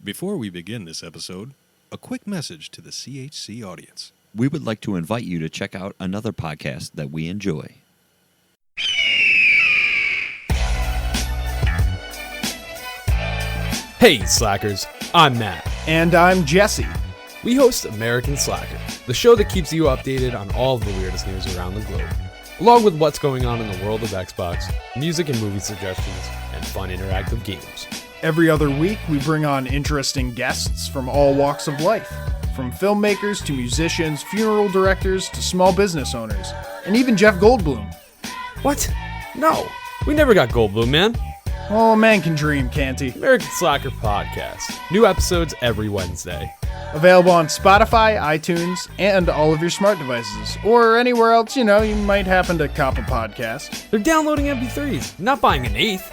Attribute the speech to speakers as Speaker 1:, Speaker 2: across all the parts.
Speaker 1: Before we begin this episode, a quick message to the CHC audience.
Speaker 2: We would like to invite you to check out another podcast that we enjoy.
Speaker 3: Hey, Slackers, I'm Matt.
Speaker 4: And I'm Jesse.
Speaker 3: We host American Slacker, the show that keeps you updated on all of the weirdest news around the globe, along with what's going on in the world of Xbox, music and movie suggestions, and fun interactive games.
Speaker 4: Every other week, we bring on interesting guests from all walks of life, from filmmakers to musicians, funeral directors to small business owners, and even Jeff Goldblum.
Speaker 3: What? No, we never got Goldblum, man.
Speaker 4: Oh, a man can dream, can't he?
Speaker 3: American Slacker Podcast. New episodes every Wednesday.
Speaker 4: Available on Spotify, iTunes, and all of your smart devices, or anywhere else, you might happen to cop a podcast.
Speaker 3: They're downloading MP3s, not buying an eighth.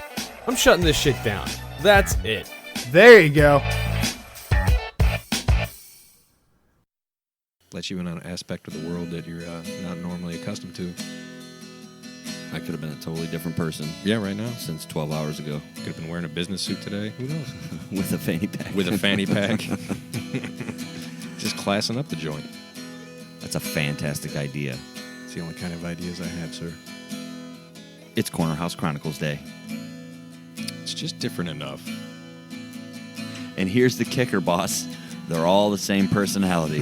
Speaker 3: I'm shutting this shit down. That's it.
Speaker 4: There you go.
Speaker 1: Let you in on an aspect of the world that you're not normally accustomed to.
Speaker 2: I could have been a totally different person.
Speaker 1: Yeah, right now.
Speaker 2: Since 12 hours ago.
Speaker 1: Could have been wearing a business suit today. Who knows?
Speaker 2: With a fanny pack.
Speaker 1: With a fanny pack. Just classing up the joint.
Speaker 2: That's a fantastic idea.
Speaker 1: It's the only kind of ideas I have, sir.
Speaker 2: It's Corner House Chronicles Day.
Speaker 1: It's just different enough.
Speaker 2: And here's the kicker, boss. They're all the same personality.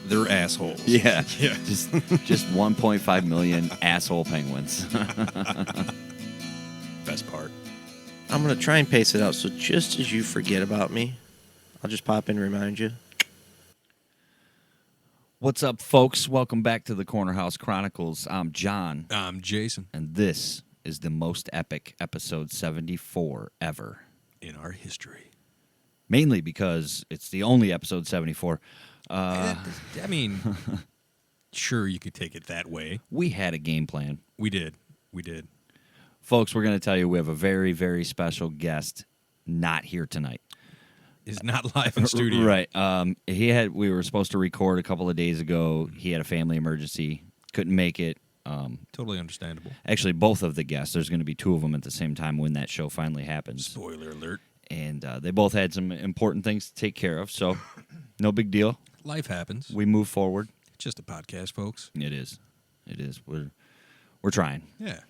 Speaker 1: They're assholes.
Speaker 2: Yeah.
Speaker 1: Yeah.
Speaker 2: Just 1.5 million asshole penguins.
Speaker 1: Best part.
Speaker 5: I'm going to try and pace it out, so just as you forget about me, I'll just pop in and remind you.
Speaker 2: What's up, folks? Welcome back to the Corner House Chronicles. I'm John.
Speaker 1: I'm Jason.
Speaker 2: And this is the most epic episode 74 ever.
Speaker 1: In our history.
Speaker 2: Mainly because it's the only episode 74.
Speaker 1: I mean, sure, you could take it that way.
Speaker 2: We had a game plan.
Speaker 1: We did.
Speaker 2: Folks, we're going to tell you we have a very, very special guest not here tonight.
Speaker 1: Is not live in studio.
Speaker 2: Right. We were supposed to record a couple of days ago. He had a family emergency. Couldn't make it.
Speaker 1: Totally understandable.
Speaker 2: Actually, both of the guests, there's going to be two of them at the same time when that show finally happens.
Speaker 1: Spoiler alert.
Speaker 2: And they both had some important things to take care of, so no big deal.
Speaker 1: Life happens.
Speaker 2: We move forward.
Speaker 1: It's just a podcast, folks.
Speaker 2: It is. We're trying.
Speaker 1: Yeah.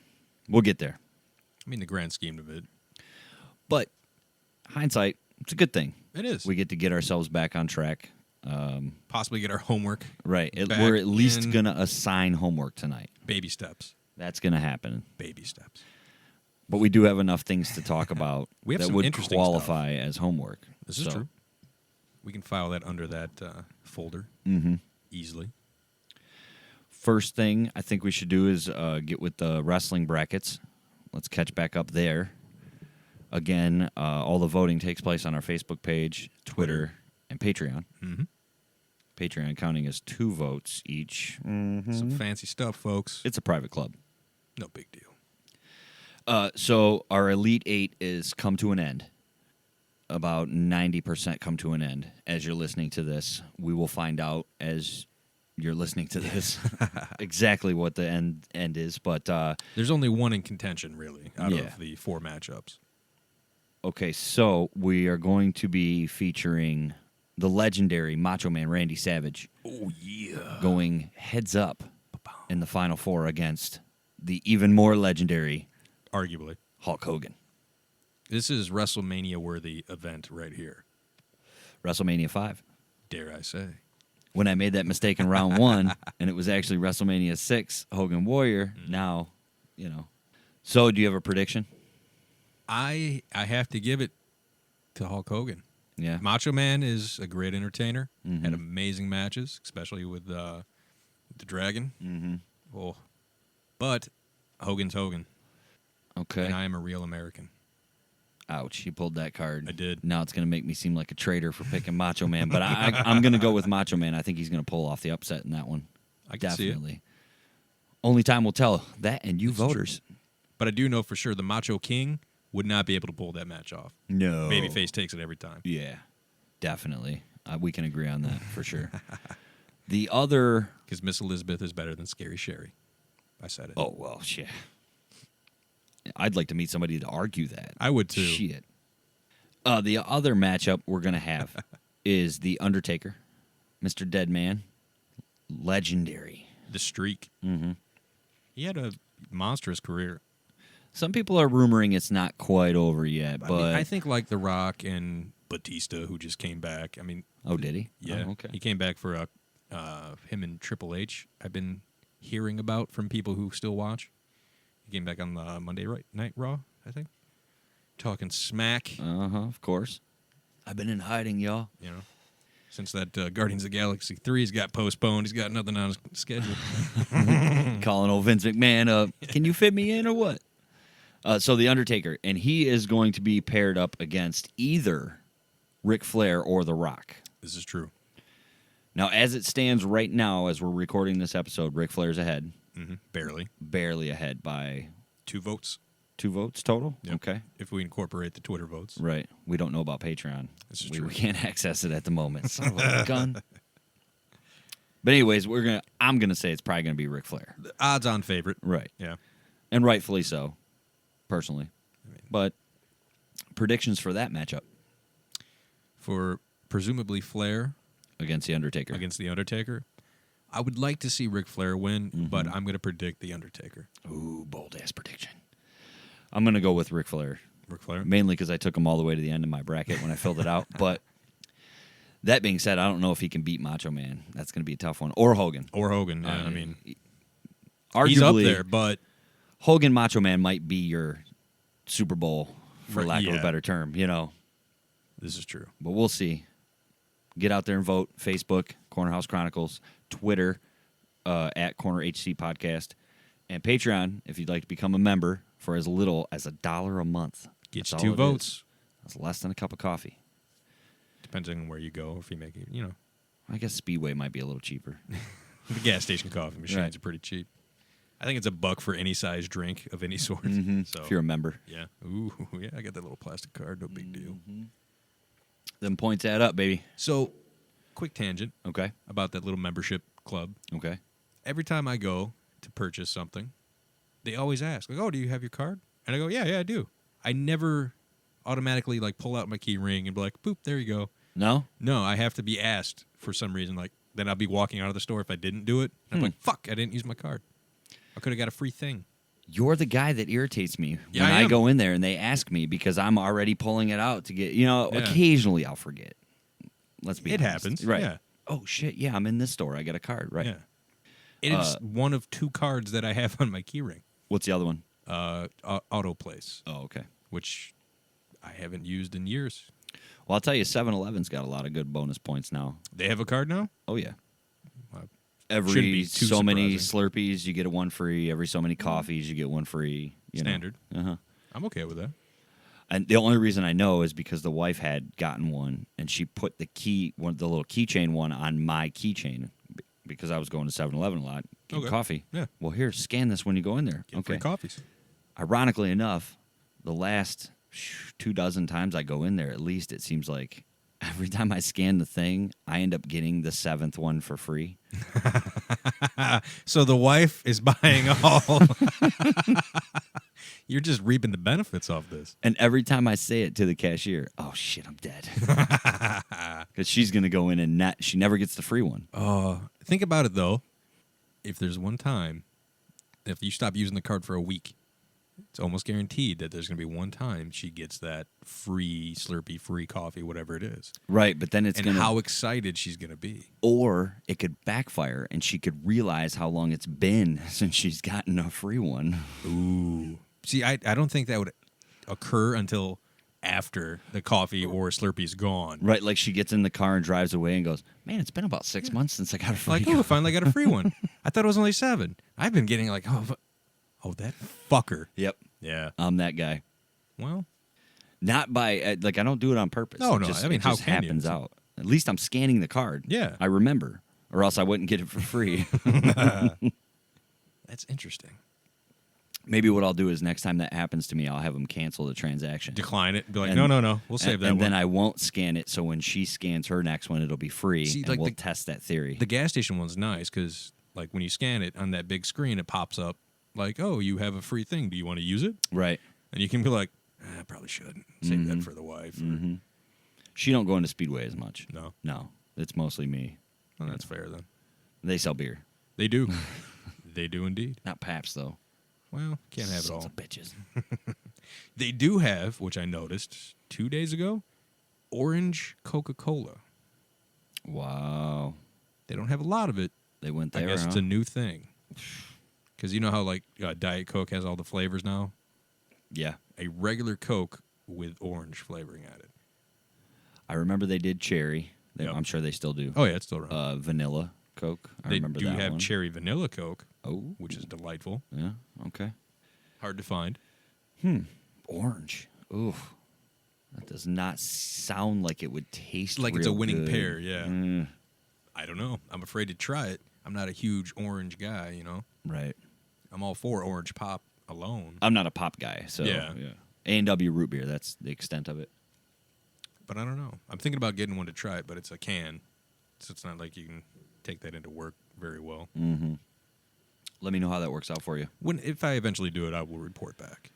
Speaker 2: We'll get there.
Speaker 1: I mean, the grand scheme of it.
Speaker 2: But hindsight, it's a good thing.
Speaker 1: It is.
Speaker 2: We get to get ourselves back on track.
Speaker 1: Possibly get our homework.
Speaker 2: Right.
Speaker 1: back
Speaker 2: We're at least
Speaker 1: in.
Speaker 2: going to assign homework tonight.
Speaker 1: Baby steps.
Speaker 2: That's going to happen.
Speaker 1: Baby steps.
Speaker 2: But we do have enough things to talk about
Speaker 1: We have
Speaker 2: that
Speaker 1: some
Speaker 2: would
Speaker 1: interesting
Speaker 2: qualify as homework.
Speaker 1: This is true. We can file that under that folder easily.
Speaker 2: First thing I think we should do is get with the wrestling brackets. Let's catch back up there. Again, all the voting takes place on our Facebook page, Twitter, and Patreon.
Speaker 1: Mm-hmm.
Speaker 2: Patreon counting as 2 votes each. Mm-hmm.
Speaker 1: Some fancy stuff, folks.
Speaker 2: It's a private club.
Speaker 1: No big deal.
Speaker 2: So our Elite 8 is come to an end. About 90% come to an end. As you're listening to this, we will find out as you're listening to this exactly what the end is. But
Speaker 1: there's only one in contention, really, out of the 4 matchups.
Speaker 2: Okay, so we are going to be featuring the legendary Macho Man Randy Savage.
Speaker 1: Oh, yeah.
Speaker 2: Going heads up in the Final 4 against the even more legendary
Speaker 1: Arguably.
Speaker 2: Hulk Hogan.
Speaker 1: This is WrestleMania-worthy event right here.
Speaker 2: WrestleMania 5.
Speaker 1: Dare I say.
Speaker 2: When I made that mistake in round 1, and it was actually WrestleMania 6, Hogan Warrior, now, So, do you have a prediction?
Speaker 1: I have to give it to Hulk Hogan.
Speaker 2: Yeah.
Speaker 1: Macho Man is a great entertainer. Had amazing matches, especially with the Dragon.
Speaker 2: Mm-hmm.
Speaker 1: Oh. But Hogan's Hogan.
Speaker 2: Okay.
Speaker 1: And I am a real American.
Speaker 2: Ouch, you pulled that card.
Speaker 1: I did.
Speaker 2: Now it's going to make me seem like a traitor for picking Macho Man, but I'm going to go with Macho Man. I think he's going to pull off the upset in that one.
Speaker 1: I can see it.
Speaker 2: Definitely. Only time will tell. That and you voters.
Speaker 1: True. But I do know for sure the Macho King would not be able to pull that match off.
Speaker 2: No.
Speaker 1: Babyface takes it every time.
Speaker 2: Yeah, definitely. We can agree on that for sure. The other...
Speaker 1: Because Miss Elizabeth is better than Scary Sherry. I said it.
Speaker 2: Oh, well, shit. I'd like to meet somebody to argue that.
Speaker 1: I would, too.
Speaker 2: Shit. The other matchup we're going to have is The Undertaker, Mr. Deadman, legendary.
Speaker 1: The Streak.
Speaker 2: Mm-hmm.
Speaker 1: He had a monstrous career.
Speaker 2: Some people are rumoring it's not quite over yet, but
Speaker 1: I think like The Rock and Batista, who just came back. I mean,
Speaker 2: oh, did he?
Speaker 1: Yeah,
Speaker 2: Oh, okay.
Speaker 1: He came back for him and Triple H. I've been hearing about from people who still watch. He came back on the Monday Night Raw, I think, talking smack.
Speaker 2: Of course. I've been in hiding, y'all.
Speaker 1: You know, since that Guardians of the Galaxy 3's got postponed, he's got nothing on his schedule.
Speaker 2: Calling old Vince McMahon up. Can you fit me in or what? So The Undertaker, and he is going to be paired up against either Ric Flair or The Rock.
Speaker 1: This is true.
Speaker 2: Now, as it stands right now, as we're recording this episode, Ric Flair's ahead.
Speaker 1: Mm-hmm. Barely.
Speaker 2: Barely ahead by
Speaker 1: 2 votes.
Speaker 2: 2 votes total?
Speaker 1: Yep.
Speaker 2: Okay.
Speaker 1: If we incorporate the Twitter votes.
Speaker 2: Right. We don't know about Patreon.
Speaker 1: This is
Speaker 2: we
Speaker 1: true.
Speaker 2: can't access it at the moment. Son of a gun. But anyways, I'm gonna say it's probably gonna be Ric Flair.
Speaker 1: The odds-on favorite.
Speaker 2: Right.
Speaker 1: Yeah.
Speaker 2: And rightfully so, personally. But predictions for that matchup
Speaker 1: For presumably Flair
Speaker 2: against The Undertaker.
Speaker 1: against The Undertaker, I would like to see Ric Flair win, but I'm going to predict The Undertaker.
Speaker 2: Ooh, bold-ass prediction. I'm going to go with Ric Flair.
Speaker 1: Ric Flair?
Speaker 2: Mainly because I took him all the way to the end of my bracket when I filled it out. But that being said, I don't know if he can beat Macho Man. That's going to be a tough one. Or Hogan.
Speaker 1: Or Hogan. Yeah, I mean,
Speaker 2: arguably,
Speaker 1: he's up there, but
Speaker 2: Hogan Macho Man might be your Super Bowl, for
Speaker 1: Right,
Speaker 2: lack of
Speaker 1: yeah.
Speaker 2: a better term, you know.
Speaker 1: this is true.
Speaker 2: But we'll see. Get out there and vote. Facebook, Corner House Chronicles, Twitter, at Corner HC Podcast, and Patreon, if you'd like to become a member for as little as $1 a month.
Speaker 1: Get
Speaker 2: That's
Speaker 1: you
Speaker 2: all
Speaker 1: 2
Speaker 2: it is.
Speaker 1: votes.
Speaker 2: That's less than a cup of coffee.
Speaker 1: Depends on where you go. If you make it, you know,
Speaker 2: I guess Speedway might be a little cheaper.
Speaker 1: the gas station coffee machines
Speaker 2: Right.
Speaker 1: are pretty cheap. I think it's $1 for any size drink of any sort. So
Speaker 2: If you're a member.
Speaker 1: yeah, ooh, yeah, I got that little plastic card. No big deal.
Speaker 2: Them points add up, baby.
Speaker 1: So, quick tangent
Speaker 2: Okay.
Speaker 1: about that little membership club.
Speaker 2: Okay.
Speaker 1: Every time I go to purchase something, they always ask, like, "Oh, do you have your card?" And I go, "Yeah, I do." I never automatically like pull out my key ring and be like, "Boop, there you go."
Speaker 2: No?
Speaker 1: No, I have to be asked for some reason. Like, then I'll be walking out of the store if I didn't do it. And I'm like, "Fuck, I didn't use my card. I could have got a free thing."
Speaker 2: You're the guy that irritates me
Speaker 1: Yeah,
Speaker 2: when
Speaker 1: I
Speaker 2: I
Speaker 1: am.
Speaker 2: go in there and they ask me because I'm already pulling it out to get,
Speaker 1: Yeah.
Speaker 2: occasionally I'll forget. Let's be
Speaker 1: It
Speaker 2: honest.
Speaker 1: happens,
Speaker 2: Right.
Speaker 1: yeah.
Speaker 2: Oh, shit. Yeah, I'm in this store. I got a card. Right.
Speaker 1: Yeah. It is one of 2 cards that I have on my key ring.
Speaker 2: What's the other one?
Speaker 1: Auto Place,
Speaker 2: Oh, okay.
Speaker 1: which I haven't used in years.
Speaker 2: Well, I'll tell you, 7-Eleven's got a lot of good bonus points now.
Speaker 1: They have a card now?
Speaker 2: Oh, yeah.
Speaker 1: Wow.
Speaker 2: Every
Speaker 1: Shouldn't be too
Speaker 2: so many
Speaker 1: surprising.
Speaker 2: Slurpees, you get a one free. Every so many coffees, you get one free. You know.
Speaker 1: Standard.
Speaker 2: Uh-huh.
Speaker 1: I'm okay with that.
Speaker 2: And the only reason I know is because the wife had gotten one, and she put the little keychain one on my keychain because I was going to 7-Eleven a lot, getting
Speaker 1: Okay.
Speaker 2: coffee.
Speaker 1: Yeah.
Speaker 2: Well, here, scan this when you go in there.
Speaker 1: Get free coffees.
Speaker 2: Ironically enough, the last 2 dozen times I go in there, at least it seems like every time I scan the thing, I end up getting the 7th one for free.
Speaker 1: So the wife is buying all. You're just reaping the benefits of this.
Speaker 2: And every time I say it to the cashier, oh shit, I'm dead. Because she's going to go in and she never gets the free one.
Speaker 1: Think about it, though. If there's one time, if you stop using the card for a week, it's almost guaranteed that there's going to be one time she gets that free Slurpee, free coffee, whatever it is.
Speaker 2: Right, but then it's
Speaker 1: And
Speaker 2: going to...
Speaker 1: how excited she's going to be.
Speaker 2: Or it could backfire and she could realize how long it's been since she's gotten a free one.
Speaker 1: Ooh. See, I don't think that would occur until after the coffee or Slurpee's gone.
Speaker 2: Right, like she gets in the car and drives away and goes, man, it's been about 6 months since I got a free
Speaker 1: Like,
Speaker 2: one.
Speaker 1: oh, finally got a free one. I thought it was only 7. I've been getting like, oh, that fucker.
Speaker 2: Yep,
Speaker 1: Yeah.
Speaker 2: I'm that guy.
Speaker 1: Well,
Speaker 2: Not by, I don't do it on purpose.
Speaker 1: No,
Speaker 2: It
Speaker 1: no,
Speaker 2: just,
Speaker 1: I mean,
Speaker 2: it
Speaker 1: how
Speaker 2: just
Speaker 1: can you?
Speaker 2: happens out. At least I'm scanning the card.
Speaker 1: Yeah.
Speaker 2: I remember, or else I wouldn't get it for free.
Speaker 1: that's interesting.
Speaker 2: Maybe what I'll do is next time that happens to me, I'll have them cancel the transaction.
Speaker 1: Decline it. Be like,
Speaker 2: And-
Speaker 1: no. We'll save
Speaker 2: and,
Speaker 1: that
Speaker 2: and
Speaker 1: one.
Speaker 2: then I won't scan it, so when she scans her next one, it'll be free,
Speaker 1: See,
Speaker 2: and
Speaker 1: like
Speaker 2: we'll
Speaker 1: the-
Speaker 2: test that theory.
Speaker 1: The gas station one's nice because, like, when you scan it on that big screen, it pops up like, oh, you have a free thing. Do you want to use it?
Speaker 2: Right.
Speaker 1: And you can be like, I probably should save that for the wife. Or,
Speaker 2: She don't go into Speedway as much.
Speaker 1: No,
Speaker 2: It's mostly me.
Speaker 1: well, that's fair then.
Speaker 2: They sell beer.
Speaker 1: They do. They do indeed.
Speaker 2: Not Pabst, though.
Speaker 1: Well, can't have it
Speaker 2: Sons
Speaker 1: all.
Speaker 2: of bitches.
Speaker 1: They do have, which I noticed 2 days ago, orange Coca-Cola.
Speaker 2: Wow.
Speaker 1: They don't have a lot of it.
Speaker 2: They went
Speaker 1: I
Speaker 2: there,
Speaker 1: guess
Speaker 2: huh?
Speaker 1: it's a new thing. Because you know how like Diet Coke has all the flavors now?
Speaker 2: Yeah.
Speaker 1: A regular Coke with orange flavoring added.
Speaker 2: I remember they did cherry.
Speaker 1: Yep.
Speaker 2: I'm sure they still do.
Speaker 1: Oh, yeah, it's still around.
Speaker 2: Vanilla Coke. I
Speaker 1: They
Speaker 2: remember
Speaker 1: do
Speaker 2: that
Speaker 1: have
Speaker 2: one.
Speaker 1: cherry vanilla Coke,
Speaker 2: Oh.
Speaker 1: which is delightful.
Speaker 2: Yeah. Okay.
Speaker 1: Hard to find.
Speaker 2: Orange. Ooh. That does not sound like it would taste
Speaker 1: Like it's a
Speaker 2: real
Speaker 1: winning
Speaker 2: good.
Speaker 1: pair, yeah.
Speaker 2: Mm,
Speaker 1: I don't know. I'm afraid to try it. I'm not a huge orange guy, you know.
Speaker 2: right.
Speaker 1: I'm all for orange pop alone.
Speaker 2: I'm not a pop guy, so
Speaker 1: Yeah.
Speaker 2: A&W root beer, that's the extent of it.
Speaker 1: But I don't know. I'm thinking about getting one to try it, but it's a can. So it's not like you can take that into work very well.
Speaker 2: Mm-hmm. Let me know how that works out for you.
Speaker 1: If I eventually do it, I will report back.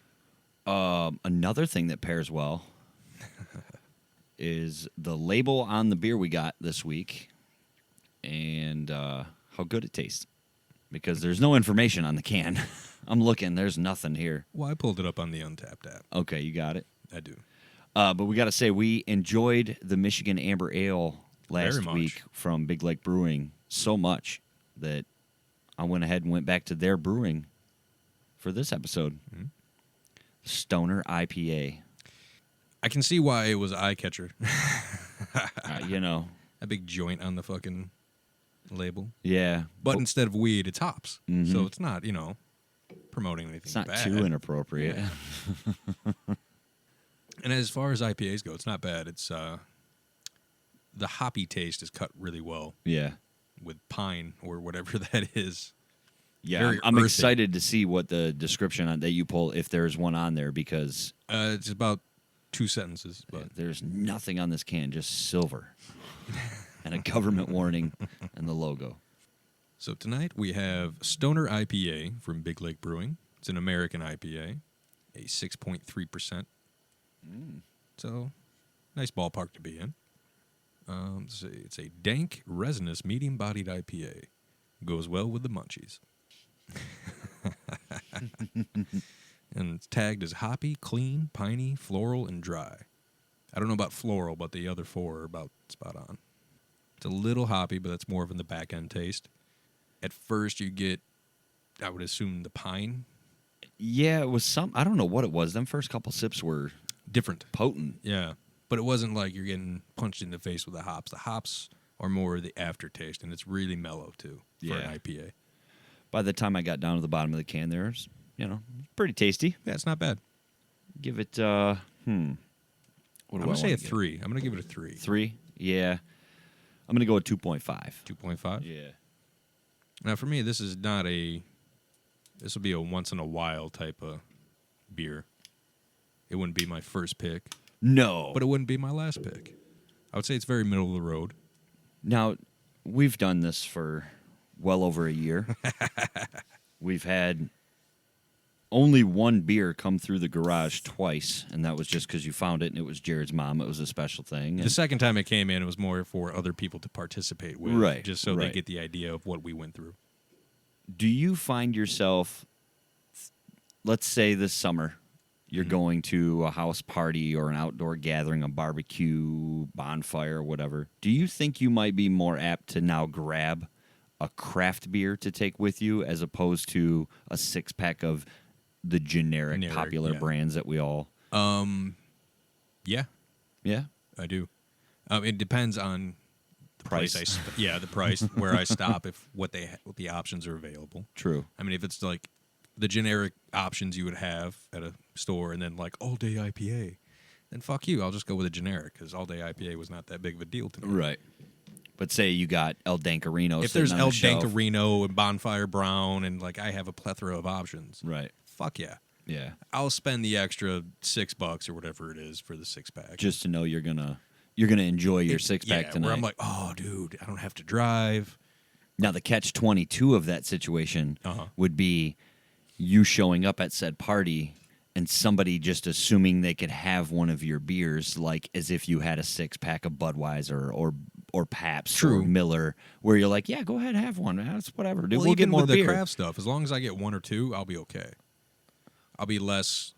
Speaker 2: Another thing that pairs well is the label on the beer we got this week and how good it tastes. Because there's no information on the can. I'm looking. There's nothing here.
Speaker 1: Well, I pulled it up on the Untapped app.
Speaker 2: Okay, you got it.
Speaker 1: I do.
Speaker 2: But we got to say, we enjoyed the Michigan Amber Ale last
Speaker 1: Very much.
Speaker 2: week from Big Lake Brewing so much that I went ahead and went back to their brewing for this episode.
Speaker 1: Mm-hmm.
Speaker 2: Stoner IPA.
Speaker 1: I can see why it was an eye catcher.
Speaker 2: You know,
Speaker 1: A big joint on the fucking label.
Speaker 2: yeah.
Speaker 1: But instead of weed, it's hops.
Speaker 2: Mhm.
Speaker 1: So it's not, promoting anything
Speaker 2: It's not
Speaker 1: bad.
Speaker 2: too inappropriate.
Speaker 1: Yeah. And as far as IPAs go, it's not bad. It's the hoppy taste is cut really well
Speaker 2: Yeah.
Speaker 1: with pine or whatever that is.
Speaker 2: Yeah,
Speaker 1: Very
Speaker 2: I'm
Speaker 1: earthy.
Speaker 2: excited to see what the description that you pull, if there's one on there, because
Speaker 1: It's about 2 sentences, but
Speaker 2: there's nothing on this can, just silver and a government warning and the logo.
Speaker 1: So tonight we have Stoner IPA from Big Lake Brewing. It's an American IPA, a 6.3%. So, nice ballpark to be in. It's a dank, resinous, medium-bodied IPA. Goes well with the munchies. And it's tagged as hoppy, clean, piney, floral, and dry. I don't know about floral, but the other 4 are about spot on. It's a little hoppy, but that's more of in the back-end taste. At first, you get, I would assume, the pine.
Speaker 2: Yeah, it was I don't know what it was. Them first couple sips were
Speaker 1: Different.
Speaker 2: potent.
Speaker 1: Yeah. But it wasn't like you're getting punched in the face with the hops. The hops are more the aftertaste, and it's really mellow, too, for
Speaker 2: Yeah.
Speaker 1: an IPA.
Speaker 2: By the time I got down to the bottom of the can, there's, pretty tasty.
Speaker 1: Yeah, it's not bad.
Speaker 2: Give it, what do
Speaker 1: I'm
Speaker 2: I
Speaker 1: going to say a
Speaker 2: wanna give it?
Speaker 1: 3. I'm going to give it a 3.
Speaker 2: 3? Yeah. I'm going to go with 2.5.
Speaker 1: 2.5?
Speaker 2: Yeah.
Speaker 1: Now, for me, this will be a once-in-a-while type of beer. It wouldn't be my first pick,
Speaker 2: No.
Speaker 1: but it wouldn't be my last pick. I would say it's very middle of the road.
Speaker 2: Now, we've done this for well over a year. We've had only one beer come through the garage twice, and that was just because you found it, and it was Jared's mom. It was a special thing.
Speaker 1: The second time it came in, it was more for other people to participate with,
Speaker 2: Right,
Speaker 1: just so they
Speaker 2: right.
Speaker 1: get the idea of what we went through.
Speaker 2: Do you find yourself, let's say this summer, you're going to a house party or an outdoor gathering, a barbecue, bonfire, whatever. Do you think you might be more apt to now grab a craft beer to take with you as opposed to a 6-pack of the generic popular
Speaker 1: yeah.
Speaker 2: brands that we all...
Speaker 1: Yeah,
Speaker 2: Yeah?
Speaker 1: I do. It depends on the
Speaker 2: Price.
Speaker 1: place the price, where I stop, what the options are available.
Speaker 2: True.
Speaker 1: I mean, if it's like the generic options you would have at a store, and then like all day IPA, then fuck you. I'll just go with a generic because all day IPA was not that big of a deal to me.
Speaker 2: Right. But say you got El Dancarino.
Speaker 1: If there's
Speaker 2: sitting on
Speaker 1: El
Speaker 2: the shelf.
Speaker 1: Dancarino and Bonfire Brown, and like I have a plethora of options,
Speaker 2: Right.
Speaker 1: fuck yeah.
Speaker 2: Yeah.
Speaker 1: I'll spend the extra $6 or whatever it is for the 6-pack.
Speaker 2: Just to know you're gonna enjoy your 6-pack tonight.
Speaker 1: Where I'm like, oh, dude, I don't have to drive.
Speaker 2: Now, the catch-22 of that situation
Speaker 1: Uh-huh.
Speaker 2: would be you showing up at said party and somebody just assuming they could have one of your beers, like as if you had a 6-pack of Budweiser or Pabst
Speaker 1: True.
Speaker 2: or Miller, where you're like, yeah, go ahead, have one. That's whatever, dude.
Speaker 1: Well,
Speaker 2: We'll
Speaker 1: even
Speaker 2: get more
Speaker 1: with
Speaker 2: beer.
Speaker 1: the craft stuff, as long as I get 1 or 2, I'll be okay. I'll be less.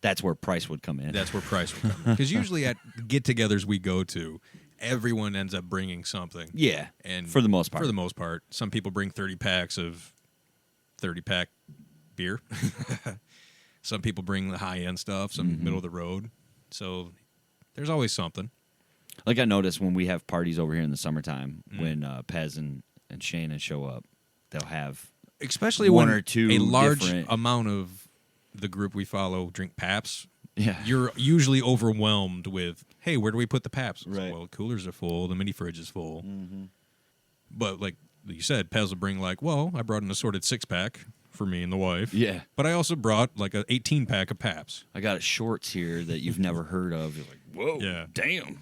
Speaker 2: That's where price would come in.
Speaker 1: That's where price will come in. Because usually at get-togethers we go to, everyone ends up bringing something.
Speaker 2: Yeah,
Speaker 1: And
Speaker 2: for the most part.
Speaker 1: For the most part. Some people bring 30 packs of 30-pack beer. Some people bring the high-end stuff, some middle of the road. So there's always something.
Speaker 2: Like I noticed when we have parties over here in the summertime, when Pez and Shannon show up, they'll have
Speaker 1: Especially
Speaker 2: one
Speaker 1: when
Speaker 2: or two
Speaker 1: a large
Speaker 2: different-
Speaker 1: amount of the group we follow drink Paps.
Speaker 2: Yeah.
Speaker 1: You're usually overwhelmed with, hey, where do we put the Paps? It's like,
Speaker 2: Right.
Speaker 1: well, coolers are full, the mini fridge is full. But like you said, Pez will bring like, well, I brought an assorted 6-pack for me and the wife.
Speaker 2: Yeah.
Speaker 1: But I also brought like an 18-pack of Paps.
Speaker 2: I got shorts here that you've never heard of. You're like, whoa,
Speaker 1: Yeah.
Speaker 2: damn.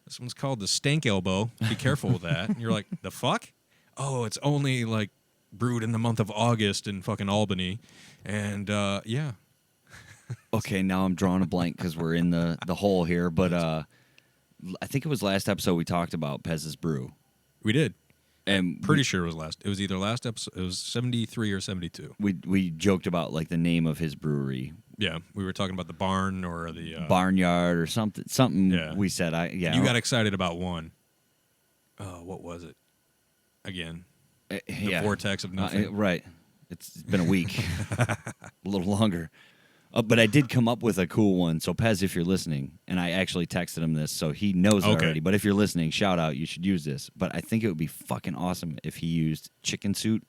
Speaker 1: This one's called the Stank Elbow. Be careful with that. And you're like, the fuck? Oh, it's only like brewed in the month of August in fucking Albany. And yeah.
Speaker 2: Okay, now I'm drawing a blank because we're in the hole here. But I think it was last episode we talked about Pez's Brew.
Speaker 1: We did.
Speaker 2: And
Speaker 1: Pretty sure it was last. It was either last episode. It was 73 or 72.
Speaker 2: we joked about like the name of his brewery,
Speaker 1: Yeah, we were talking about the barn or the
Speaker 2: Barnyard or something. Something
Speaker 1: Yeah.
Speaker 2: we said.
Speaker 1: You got excited about one. What was it? Again, the vortex of nothing.
Speaker 2: Right. It's been a week, a little longer. But I did come up with a cool one. So Pez, if you're listening, and I actually texted him this, so he knows it
Speaker 1: Okay.
Speaker 2: already. But if you're listening, shout out, you should use this. But I think it would be fucking awesome if he used chicken suit,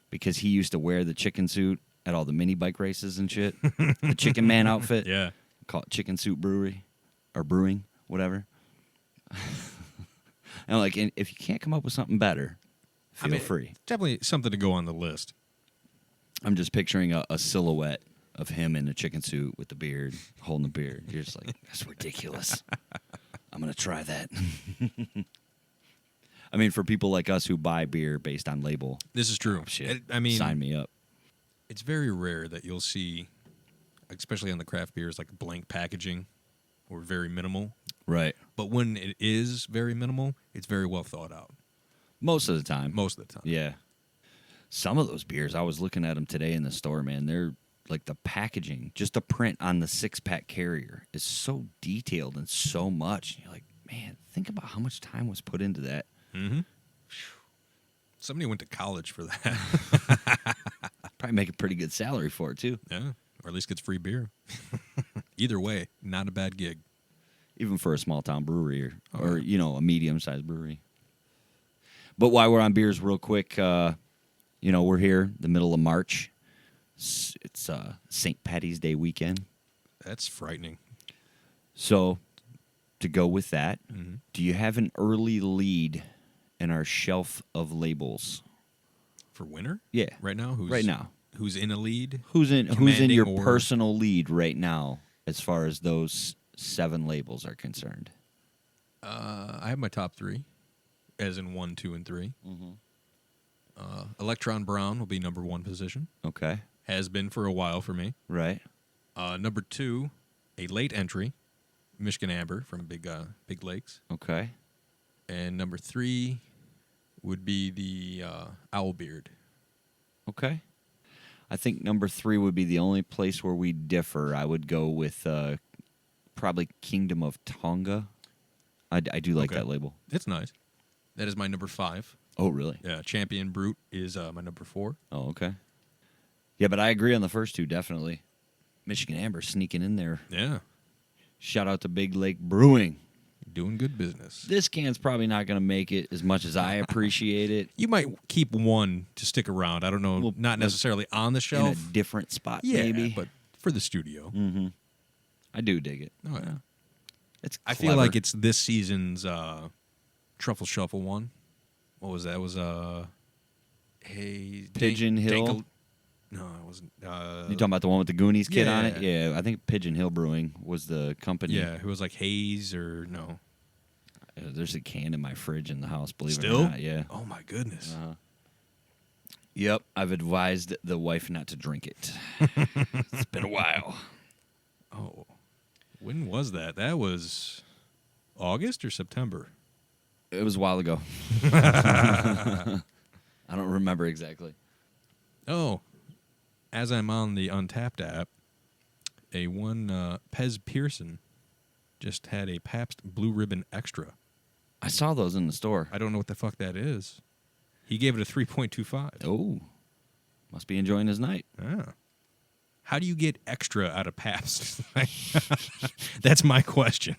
Speaker 2: because he used to wear the chicken suit at all the mini bike races and shit. The chicken man outfit.
Speaker 1: Yeah.
Speaker 2: Call it Chicken Suit Brewery or Brewing, whatever. And like, and if you can't come up with something better, feel free.
Speaker 1: Definitely something to go on the list.
Speaker 2: I'm just picturing a silhouette of him in a chicken suit with the beard, holding the beard. You're just like, that's ridiculous. I'm going to try that. I mean, for people like us who buy beer based on label,
Speaker 1: This is true.
Speaker 2: shit,
Speaker 1: I mean,
Speaker 2: sign me up.
Speaker 1: it's very rare that you'll see, especially on the craft beers, like blank packaging or very minimal.
Speaker 2: Right.
Speaker 1: But when it is very minimal, it's very well thought out.
Speaker 2: Most of the time.
Speaker 1: Most of the time.
Speaker 2: Yeah. Some of those beers, I was looking at them today in the store, man. They're like the packaging, just the print on the 6-pack carrier is so detailed and so much. You're like, man, think about how much time was put into that.
Speaker 1: Mm-hmm. Somebody went to college for that.
Speaker 2: Probably make a pretty good salary for it, too.
Speaker 1: Yeah. Or at least gets free beer. Either way, not a bad gig.
Speaker 2: Even for a small town brewery or
Speaker 1: yeah.
Speaker 2: you know, a medium-sized brewery. But while we're on beers real quick, you know, we're here, the middle of March. It's St. Patty's Day weekend.
Speaker 1: That's frightening.
Speaker 2: So, to go with that,
Speaker 1: Mm-hmm.
Speaker 2: do you have an early lead in our shelf of labels?
Speaker 1: For winter?
Speaker 2: Yeah.
Speaker 1: Right now?
Speaker 2: Right now.
Speaker 1: Who's in a lead?
Speaker 2: Who's in
Speaker 1: Commanding
Speaker 2: your
Speaker 1: or-
Speaker 2: personal lead right now as far as those 7 labels are concerned?
Speaker 1: I have my top 3, as in 1, 2, and 3.
Speaker 2: Mm-hmm.
Speaker 1: Electron Brown will be number 1 position.
Speaker 2: Okay.
Speaker 1: Has been for a while for me.
Speaker 2: Right.
Speaker 1: Number 2, a late entry, Michigan Amber from Big Lakes.
Speaker 2: Okay.
Speaker 1: And number 3 would be the Owlbeard.
Speaker 2: Okay. I think number 3 would be the only place where we differ. I would go with probably Kingdom of Tonga. I do like
Speaker 1: Okay.
Speaker 2: that label.
Speaker 1: It's nice. That is my number 5.
Speaker 2: Oh, really?
Speaker 1: Yeah, Champion Brute is my number 4.
Speaker 2: Oh, okay. Yeah, but I agree on the first 2, definitely. Michigan Amber sneaking in there.
Speaker 1: Yeah,
Speaker 2: Shout out to Big Lake Brewing.
Speaker 1: doing good business.
Speaker 2: This can's probably not going to make it as much as I appreciate it.
Speaker 1: You might keep one to stick around. I don't know,
Speaker 2: Well,
Speaker 1: not necessarily on the
Speaker 2: In a
Speaker 1: shelf.
Speaker 2: different spot,
Speaker 1: Yeah,
Speaker 2: maybe.
Speaker 1: but for the studio.
Speaker 2: Mm-hmm. I do dig it.
Speaker 1: Oh, yeah.
Speaker 2: It's
Speaker 1: I feel
Speaker 2: clever.
Speaker 1: like it's this season's Truffle Shuffle one. What was that? It was hey
Speaker 2: Pigeon Hill?
Speaker 1: No, it wasn't.
Speaker 2: You talking about the one with the Goonies kid on it?
Speaker 1: Yeah.
Speaker 2: Yeah, I think Pigeon Hill Brewing was the company.
Speaker 1: Yeah, it was like Haze or no.
Speaker 2: There's a can in my fridge in the house, believe it
Speaker 1: Still?
Speaker 2: or not. Yeah.
Speaker 1: Oh my goodness.
Speaker 2: Yep, I've advised the wife not to drink it. It's been a while.
Speaker 1: Oh, when was that? That was August or September?
Speaker 2: It was a while ago. I don't remember exactly.
Speaker 1: Oh, as I'm on the Untapped app, Pez Pearson just had a Pabst Blue Ribbon Extra.
Speaker 2: I saw those in the store.
Speaker 1: I don't know what the fuck that is. He gave it a 3.25.
Speaker 2: Oh, must be enjoying his night.
Speaker 1: Ah. How do you get extra out of Pabst? That's my question.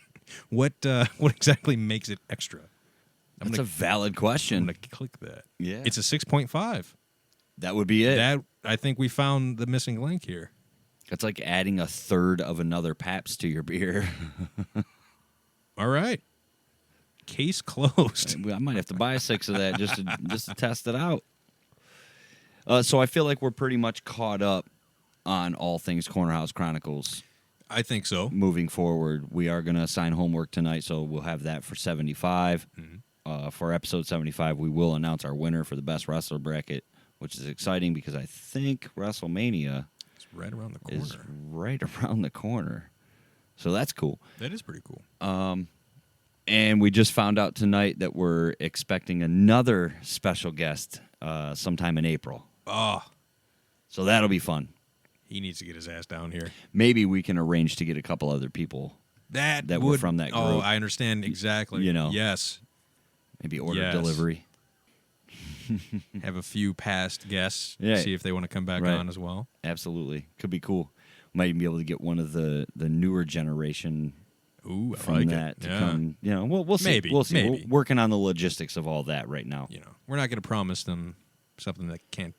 Speaker 1: What exactly makes it extra?
Speaker 2: That's a valid question.
Speaker 1: I'm going to click that.
Speaker 2: Yeah.
Speaker 1: It's a 6.5.
Speaker 2: That would be it.
Speaker 1: I think we found the missing link here.
Speaker 2: It's like adding a third of another Pabst to your beer.
Speaker 1: All right. Case closed.
Speaker 2: I might have to buy 6 of that just to test it out. So I feel like we're pretty much caught up on all things Corner House Chronicles.
Speaker 1: I think so.
Speaker 2: Moving forward, we are going to assign homework tonight, so we'll have that for 75.
Speaker 1: Mm-hmm.
Speaker 2: For episode 75, we will announce our winner for the best wrestler bracket, which is exciting because I think WrestleMania
Speaker 1: It's right around the corner.
Speaker 2: is right around the corner. So that's cool.
Speaker 1: That is pretty cool.
Speaker 2: And we just found out tonight that we're expecting another special guest sometime in April.
Speaker 1: Oh,
Speaker 2: So that'll be fun.
Speaker 1: he needs to get his ass down here.
Speaker 2: Maybe we can arrange to get a couple other people.
Speaker 1: That
Speaker 2: were from that
Speaker 1: Oh,
Speaker 2: group.
Speaker 1: I understand exactly.
Speaker 2: You know.
Speaker 1: Yes.
Speaker 2: Maybe order
Speaker 1: Yes.
Speaker 2: delivery.
Speaker 1: Have a few past guests.
Speaker 2: Yeah.
Speaker 1: See if they want to come back
Speaker 2: Right.
Speaker 1: on as well.
Speaker 2: Absolutely. Could be cool. Might even be able to get one of the newer generation
Speaker 1: Ooh, I
Speaker 2: from
Speaker 1: like
Speaker 2: that
Speaker 1: it.
Speaker 2: to
Speaker 1: Yeah.
Speaker 2: come. You know, we'll see.
Speaker 1: Maybe,
Speaker 2: We'll see.
Speaker 1: maybe.
Speaker 2: We're working on the logistics of all that right now.
Speaker 1: You know, we're not going to promise them something that can't.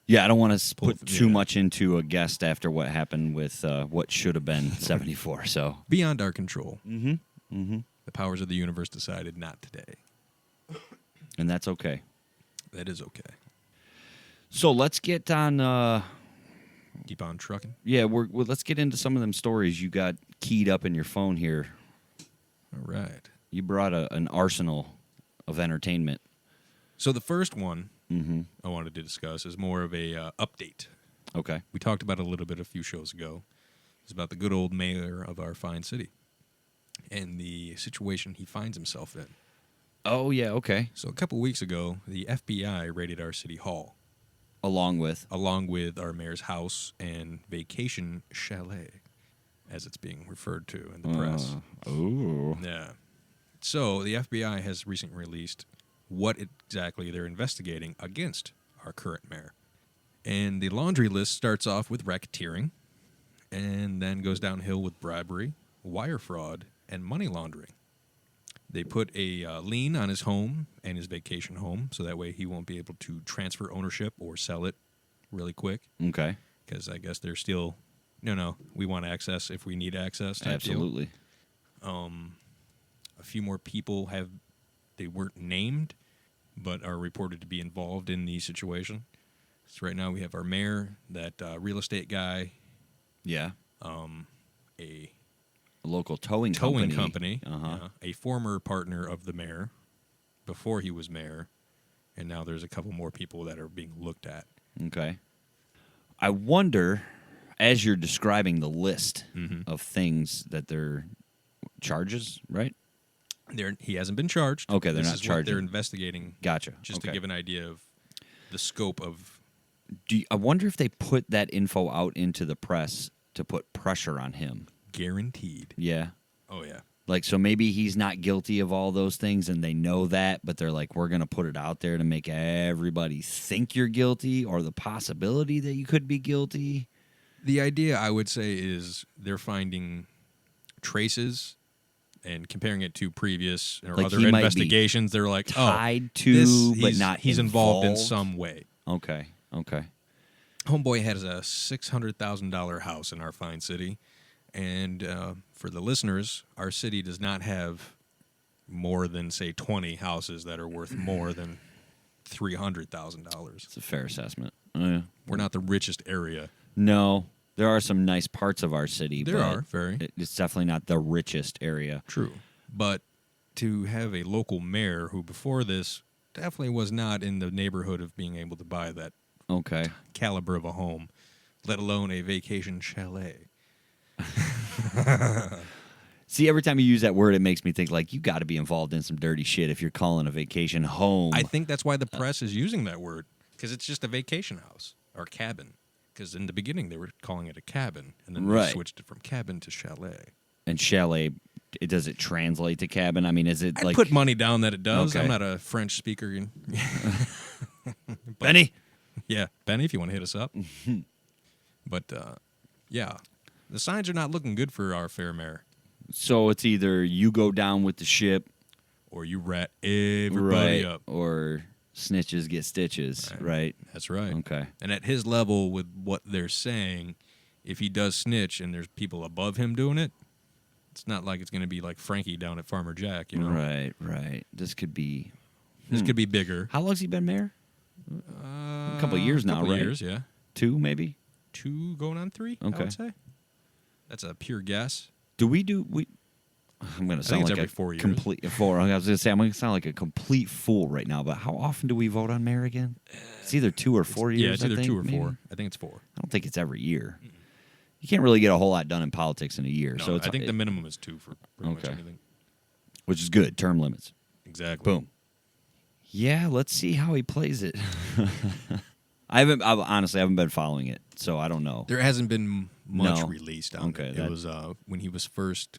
Speaker 2: Yeah, I don't want to
Speaker 1: Pull-
Speaker 2: put too
Speaker 1: yeah.
Speaker 2: much into a guest after what happened with what should have been 74. So,
Speaker 1: Beyond our control.
Speaker 2: mm-hmm.
Speaker 1: The powers of the universe decided not today.
Speaker 2: And that's okay.
Speaker 1: That is okay.
Speaker 2: So let's get on.
Speaker 1: Keep on trucking.
Speaker 2: Yeah, let's get into some of them stories you got keyed up in your phone here.
Speaker 1: All right.
Speaker 2: You brought an arsenal of entertainment.
Speaker 1: So the first one
Speaker 2: Mm-hmm.
Speaker 1: I wanted to discuss is more of a update.
Speaker 2: Okay.
Speaker 1: We talked about it a little bit a few shows ago. It's about the good old mayor of our fine city and the situation he finds himself in.
Speaker 2: Oh yeah. Okay.
Speaker 1: So a couple weeks ago, the FBI raided our city hall,
Speaker 2: Along with.
Speaker 1: along with our mayor's house and vacation chalet, as it's being referred to in the press.
Speaker 2: Oh.
Speaker 1: Yeah. So the FBI has recently released what exactly they're investigating against our current mayor. And the laundry list starts off with racketeering and then goes downhill with bribery, wire fraud, and money laundering. They put a lien on his home and his vacation home, so that way he won't be able to transfer ownership or sell it really quick.
Speaker 2: Okay.
Speaker 1: Because I guess they're still, no, we want access if we need access type deal.
Speaker 2: Absolutely.
Speaker 1: A few more people they weren't named, but are reported to be involved in the situation. So right now we have our mayor, that real estate guy,
Speaker 2: Yeah.
Speaker 1: a
Speaker 2: A local towing
Speaker 1: company,
Speaker 2: Uh-huh.
Speaker 1: a former partner of the mayor before he was mayor, and now there's a couple more people that are being looked at.
Speaker 2: Okay. I wonder, as you're describing the list
Speaker 1: Mm-hmm.
Speaker 2: of things that they're charges, right?
Speaker 1: He hasn't been charged.
Speaker 2: Okay, they're
Speaker 1: This
Speaker 2: not
Speaker 1: is what
Speaker 2: charging.
Speaker 1: they're investigating,
Speaker 2: Gotcha.
Speaker 1: just
Speaker 2: Okay.
Speaker 1: to give an idea of the scope of.
Speaker 2: I wonder if they put that info out into the press to put pressure on him.
Speaker 1: Guaranteed.
Speaker 2: Yeah.
Speaker 1: Oh, yeah.
Speaker 2: Like, so maybe he's not guilty of all those things and they know that, but they're like, we're going to put it out there to make everybody think you're guilty or the possibility that you could be guilty.
Speaker 1: The idea, I would say, is they're finding traces and comparing it to previous or
Speaker 2: Like
Speaker 1: other
Speaker 2: he might be
Speaker 1: investigations. They're like,
Speaker 2: Tied to, but
Speaker 1: he's,
Speaker 2: not
Speaker 1: he's involved in
Speaker 2: involved?
Speaker 1: some way.
Speaker 2: Okay. Okay.
Speaker 1: Homeboy has a $600,000 house in our fine city. And for the listeners, our city does not have more than, say, 20 houses that are worth more than $300,000.
Speaker 2: It's a fair assessment. Yeah.
Speaker 1: We're not the richest area.
Speaker 2: No, there are some nice parts of our city.
Speaker 1: There
Speaker 2: but
Speaker 1: are, very.
Speaker 2: It's definitely not the richest area.
Speaker 1: True. But to have a local mayor who before this definitely was not in the neighborhood of being able to buy that
Speaker 2: Okay.
Speaker 1: caliber of a home, let alone a vacation chalet.
Speaker 2: See, every time you use that word, it makes me think like you got to be involved in some dirty shit if you're calling a vacation home.
Speaker 1: I think that's why the press is using that word, because it's just a vacation house or cabin. Because in the beginning they were calling it a cabin, and then they switched it from cabin to chalet.
Speaker 2: And chalet, does it translate to cabin? I mean, is it
Speaker 1: I'd
Speaker 2: like
Speaker 1: put money down that it does.
Speaker 2: Okay.
Speaker 1: I'm not a French speaker.
Speaker 2: Benny?
Speaker 1: Yeah, Benny, if you want to hit us up. But yeah, the signs are not looking good for our fair mare.
Speaker 2: So it's either you go down with the ship,
Speaker 1: Or you rat everybody up.
Speaker 2: or snitches get stitches, right?
Speaker 1: That's right.
Speaker 2: Okay.
Speaker 1: And at his level, with what they're saying, if he does snitch and there's people above him doing it, it's not like it's going to be like Frankie down at Farmer Jack, you know?
Speaker 2: Right. This could be.
Speaker 1: This could be bigger.
Speaker 2: How long's he been mayor? A couple of years now,
Speaker 1: couple
Speaker 2: right?
Speaker 1: Years, yeah.
Speaker 2: 2, maybe.
Speaker 1: 2 going on 3. I
Speaker 2: Okay.
Speaker 1: would say. That's a pure guess.
Speaker 2: I'm going to
Speaker 1: think
Speaker 2: sound
Speaker 1: it's
Speaker 2: like
Speaker 1: every
Speaker 2: a
Speaker 1: 4 years.
Speaker 2: complete 4. I was going to say I'm going to sound like a complete fool right now. But how often do we vote on mayor again? It's either 2 or 4 years.
Speaker 1: Yeah, it's either
Speaker 2: I think,
Speaker 1: 2 or
Speaker 2: maybe.
Speaker 1: 4. I think it's 4.
Speaker 2: I don't think it's every year. You can't really get a whole lot done in politics in a year.
Speaker 1: No,
Speaker 2: so it's,
Speaker 1: I think the minimum is 2 for pretty much
Speaker 2: Okay.
Speaker 1: anything.
Speaker 2: which is good. Term limits.
Speaker 1: Exactly.
Speaker 2: Boom. Yeah, let's see how he plays it. I honestly haven't been following it, so I don't know.
Speaker 1: There hasn't been much
Speaker 2: No.
Speaker 1: released on
Speaker 2: Okay,
Speaker 1: it.
Speaker 2: that-
Speaker 1: It was when he was first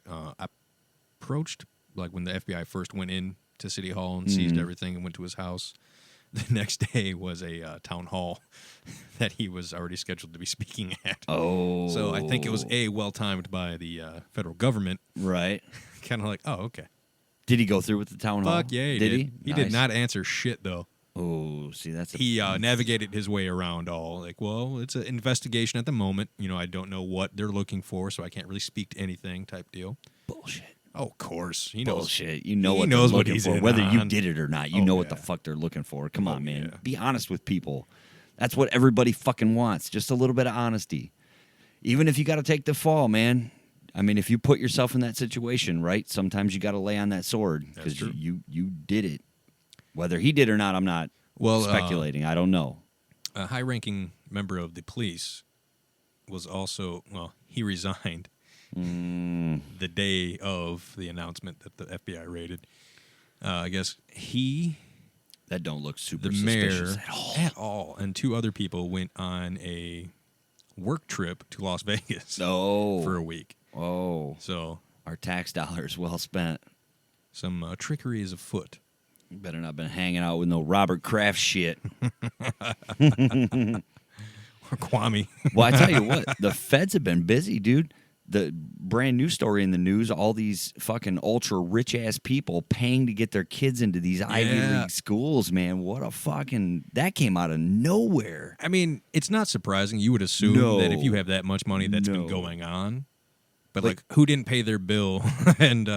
Speaker 1: approached, like when the FBI first went in to City Hall and seized everything and went to his house. The next day was a town hall that he was already scheduled to be speaking at.
Speaker 2: Oh.
Speaker 1: So I think it was well-timed by the federal government.
Speaker 2: Right.
Speaker 1: Kind of like, oh, okay.
Speaker 2: Did he go through with the town hall?
Speaker 1: Fuck yeah, he
Speaker 2: did.
Speaker 1: did. He did
Speaker 2: Nice.
Speaker 1: not answer shit, though.
Speaker 2: Oh, see, that's
Speaker 1: He navigated his way around all. Like, well, it's an investigation at the moment. You know, I don't know what they're looking for, so I can't really speak to anything type deal.
Speaker 2: bullshit.
Speaker 1: Oh, of course. He knows.
Speaker 2: Bullshit. You know
Speaker 1: He
Speaker 2: what
Speaker 1: knows
Speaker 2: they're
Speaker 1: what
Speaker 2: looking
Speaker 1: he's
Speaker 2: for.
Speaker 1: in
Speaker 2: Whether you
Speaker 1: on.
Speaker 2: did it or not, you
Speaker 1: Oh,
Speaker 2: know what the
Speaker 1: yeah.
Speaker 2: fuck they're looking for. Come on, man.
Speaker 1: yeah.
Speaker 2: Be honest with people. That's what everybody fucking wants. Just a little bit of honesty. Even if you got to take the fall, man. I mean, if you put yourself in that situation, right? Sometimes you got to lay on that sword
Speaker 1: That's
Speaker 2: because
Speaker 1: true.
Speaker 2: you did it. Whether he did or not, I'm not speculating. I don't know.
Speaker 1: A high-ranking member of the police was also, well, he resigned the day of the announcement that the FBI raided. I guess he,
Speaker 2: That don't look super
Speaker 1: the
Speaker 2: suspicious
Speaker 1: mayor,
Speaker 2: at all.
Speaker 1: and 2 other people went on a work trip to Las Vegas
Speaker 2: Oh.
Speaker 1: for a week.
Speaker 2: Oh.
Speaker 1: So
Speaker 2: Our tax dollars well spent.
Speaker 1: some trickery is afoot.
Speaker 2: You better not been hanging out with no Robert Kraft shit.
Speaker 1: Or Kwame.
Speaker 2: Well, I tell you what, the feds have been busy, dude. The brand new story in the news, all these fucking ultra rich ass people paying to get their kids into these Ivy
Speaker 1: Yeah.
Speaker 2: League schools, man. What a fucking, that came out of nowhere.
Speaker 1: I mean, it's not surprising. You would assume
Speaker 2: No.
Speaker 1: that if you have that much money, that's been
Speaker 2: No.
Speaker 1: going on. But,
Speaker 2: Like-
Speaker 1: like, who didn't pay their bill? And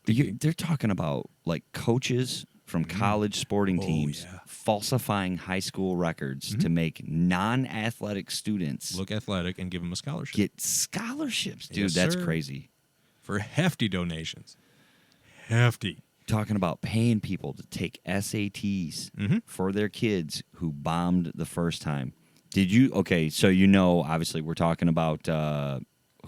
Speaker 2: They're talking about like coaches from college sporting
Speaker 1: Oh,
Speaker 2: teams
Speaker 1: yeah.
Speaker 2: falsifying high school records to make non-athletic students
Speaker 1: look athletic and give them a scholarship
Speaker 2: get scholarships, dude.
Speaker 1: Yes,
Speaker 2: That's
Speaker 1: sir.
Speaker 2: crazy.
Speaker 1: for hefty donations. Hefty.
Speaker 2: Talking about paying people to take SATs for their kids who bombed the first time. Did you? Okay, so you know, obviously, we're talking about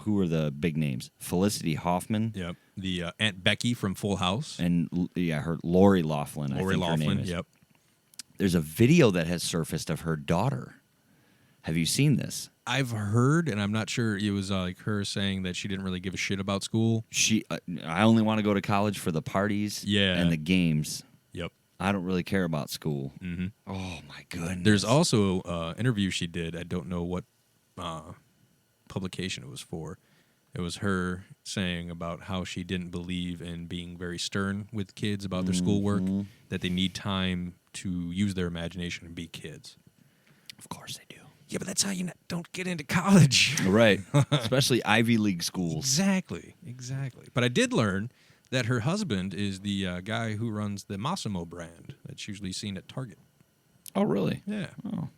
Speaker 2: who are the big names? Felicity Huffman
Speaker 1: Yep. The Aunt Becky from Full House.
Speaker 2: and her Lori Loughlin.
Speaker 1: Lori
Speaker 2: I think her name
Speaker 1: Loughlin.
Speaker 2: is.
Speaker 1: Yep.
Speaker 2: There's a video that has surfaced of her daughter. Have you seen this?
Speaker 1: I've heard, and I'm not sure. It was like her saying that she didn't really give a shit about school.
Speaker 2: I only want to go to college for the parties
Speaker 1: Yeah.
Speaker 2: and the games.
Speaker 1: Yep.
Speaker 2: I don't really care about school.
Speaker 1: Mm-hmm.
Speaker 2: Oh, my goodness.
Speaker 1: There's also an interview she did. I don't know what publication it was for. It was her saying about how she didn't believe in being very stern with kids about their schoolwork, that they need time to use their imagination and be kids.
Speaker 2: Of course they do.
Speaker 1: Yeah, but that's how you don't get into college.
Speaker 2: Right. Especially Ivy League schools.
Speaker 1: Exactly. But I did learn that her husband is the guy who runs the Massimo brand that's usually seen at Target.
Speaker 2: Oh, really?
Speaker 1: Yeah.
Speaker 2: Oh,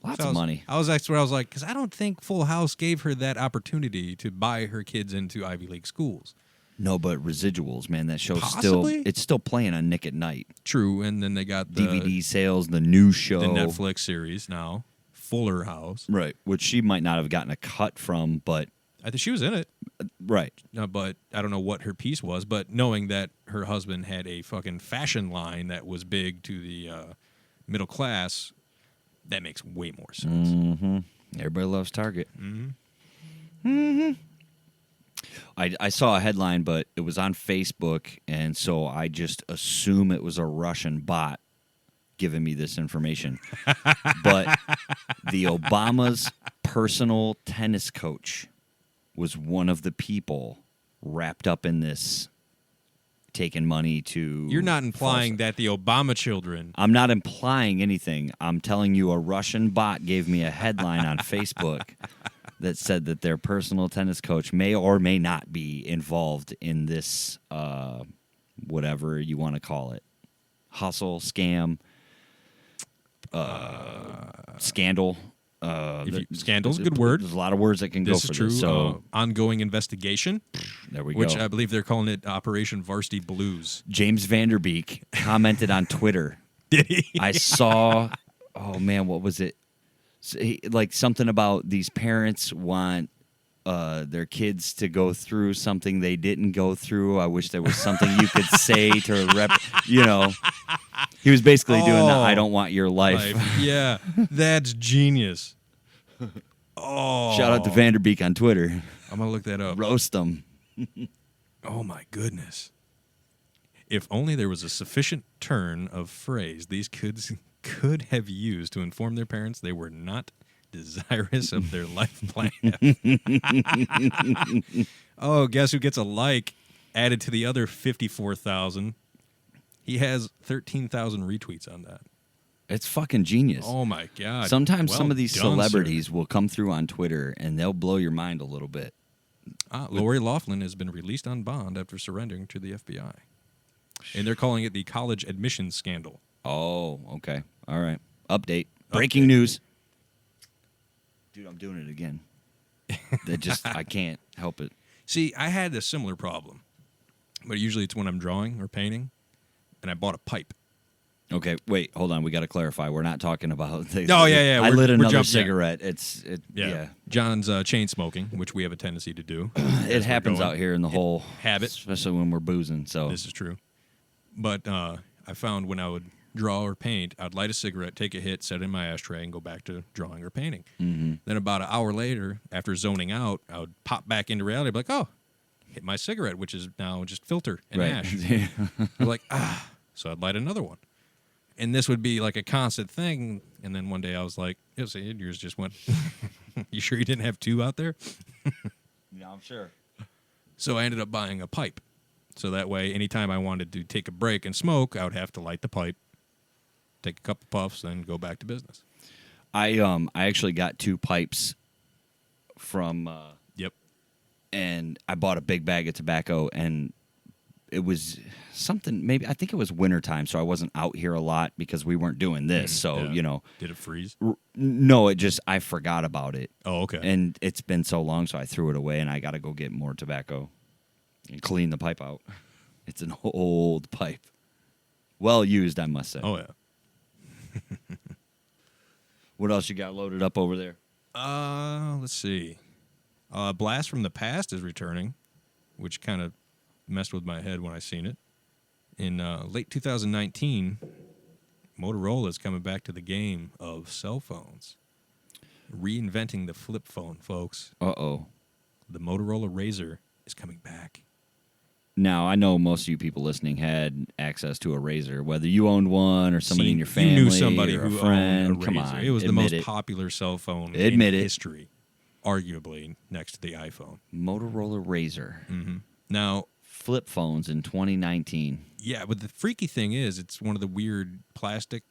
Speaker 2: lots
Speaker 1: So
Speaker 2: of money.
Speaker 1: That's what I was like, because I don't think Full House gave her that opportunity to buy her kids into Ivy League schools.
Speaker 2: No, but residuals, man. That show's
Speaker 1: Possibly?
Speaker 2: still playing on Nick at Night.
Speaker 1: True, and then they got the
Speaker 2: DVD sales, the new show.
Speaker 1: the Netflix series now, Fuller House.
Speaker 2: Right, which she might not have gotten a cut from, but...
Speaker 1: I think she was in it.
Speaker 2: Right.
Speaker 1: But I don't know what her piece was. But knowing that her husband had a fucking fashion line that was big to the middle class, that makes way more sense.
Speaker 2: Mm-hmm. Everybody loves Target. I saw a headline, but it was on Facebook, and so I just assume it was a Russian bot giving me this information. But the Obama's personal tennis coach was one of the people wrapped up in this, taking money to...
Speaker 1: You're not implying that the Obama children...
Speaker 2: I'm not implying anything. I'm telling you a Russian bot gave me a headline on Facebook that said that their personal tennis coach may or may not be involved in this, whatever you want to call it, hustle, scam, scandal.
Speaker 1: Scandal's a good word.
Speaker 2: There's a lot of words that can go
Speaker 1: This
Speaker 2: for
Speaker 1: is true.
Speaker 2: this. So
Speaker 1: Ongoing investigation,
Speaker 2: there we
Speaker 1: which
Speaker 2: go.
Speaker 1: I believe they're calling it Operation Varsity Blues.
Speaker 2: James Vanderbeek commented on Twitter.
Speaker 1: Did he?
Speaker 2: I saw, oh man, what was it? Like something about these parents want their kids to go through something they didn't go through. I wish there was something you could say to He was basically doing the I don't want your life.
Speaker 1: Yeah, that's genius. Oh,
Speaker 2: Shout out to Vanderbeek on Twitter.
Speaker 1: I'm gonna look that up.
Speaker 2: Roast them.
Speaker 1: Oh my goodness! If only there was a sufficient turn of phrase these kids could have used to inform their parents they were not desirous of their life plan. Oh, guess who gets a like added to the other 54,000? He has 13,000 retweets on that.
Speaker 2: It's fucking genius.
Speaker 1: Oh my god!
Speaker 2: Sometimes
Speaker 1: Well
Speaker 2: some of these
Speaker 1: done,
Speaker 2: celebrities
Speaker 1: sir.
Speaker 2: will come through on Twitter and they'll blow your mind a little bit.
Speaker 1: Lori Loughlin has been released on bond after surrendering to the FBI, and they're calling it the college admissions scandal.
Speaker 2: Oh, okay. All right. Update. Breaking news. Dude, I'm doing it again. I can't help it.
Speaker 1: See, I had a similar problem, but usually it's when I'm drawing or painting, and I bought a pipe.
Speaker 2: Okay, wait, hold on. We got to clarify. We're not talking about.
Speaker 1: Oh, yeah.
Speaker 2: I
Speaker 1: We're-
Speaker 2: lit
Speaker 1: we're
Speaker 2: another
Speaker 1: jumping-
Speaker 2: cigarette.
Speaker 1: Yeah.
Speaker 2: Yeah.
Speaker 1: John's chain smoking, which we have a tendency to do.
Speaker 2: It happens
Speaker 1: going.
Speaker 2: out here in the whole
Speaker 1: habit.
Speaker 2: especially when we're boozing. So
Speaker 1: This is true. But I found when I would draw or paint, I'd light a cigarette, take a hit, set it in my ashtray, and go back to drawing or painting.
Speaker 2: Mm-hmm.
Speaker 1: Then about an hour later, after zoning out, I would pop back into reality, be like, oh, hit my cigarette, which is now just filter and
Speaker 2: right.
Speaker 1: ash. I'm like, so I'd light another one. And this would be like a constant thing. And then one day I was like, yours just went, you sure you didn't have two out there?
Speaker 2: Yeah, I'm sure.
Speaker 1: So I ended up buying a pipe. So that way, anytime I wanted to take a break and smoke, I would have to light the pipe, take a couple puffs, then go back to business.
Speaker 2: I actually got 2 pipes from
Speaker 1: Yep.
Speaker 2: and I bought a big bag of tobacco, and it was something, maybe, I think it was wintertime, so I wasn't out here a lot because we weren't doing this. So,
Speaker 1: Yeah. Did it freeze?
Speaker 2: No, I forgot about it.
Speaker 1: Oh, okay.
Speaker 2: And it's been so long, so I threw it away, and I got to go get more tobacco and clean the pipe out. It's an old pipe. Well used, I must say.
Speaker 1: Oh, yeah.
Speaker 2: What else you got loaded up over there?
Speaker 1: Let's see. Blast from the Past is returning, which kind of messed with my head when I seen it. In late 2019, Motorola is coming back to the game of cell phones. Reinventing the flip phone, folks.
Speaker 2: Uh-oh.
Speaker 1: The Motorola Razr is coming back.
Speaker 2: Now, I know most of you people listening had access to a Razr, whether you owned one or somebody
Speaker 1: See,
Speaker 2: in your family
Speaker 1: you knew somebody
Speaker 2: or a
Speaker 1: who
Speaker 2: friend.
Speaker 1: owned a
Speaker 2: Come
Speaker 1: Razr.
Speaker 2: on,
Speaker 1: It was the
Speaker 2: admit
Speaker 1: most
Speaker 2: it.
Speaker 1: popular cell phone
Speaker 2: Admit
Speaker 1: in
Speaker 2: it.
Speaker 1: history, arguably next to the iPhone.
Speaker 2: Motorola Razr.
Speaker 1: Mm-hmm. Now,
Speaker 2: Flip phones in 2019.
Speaker 1: yeah, but the freaky thing is, it's one of the weird plastic.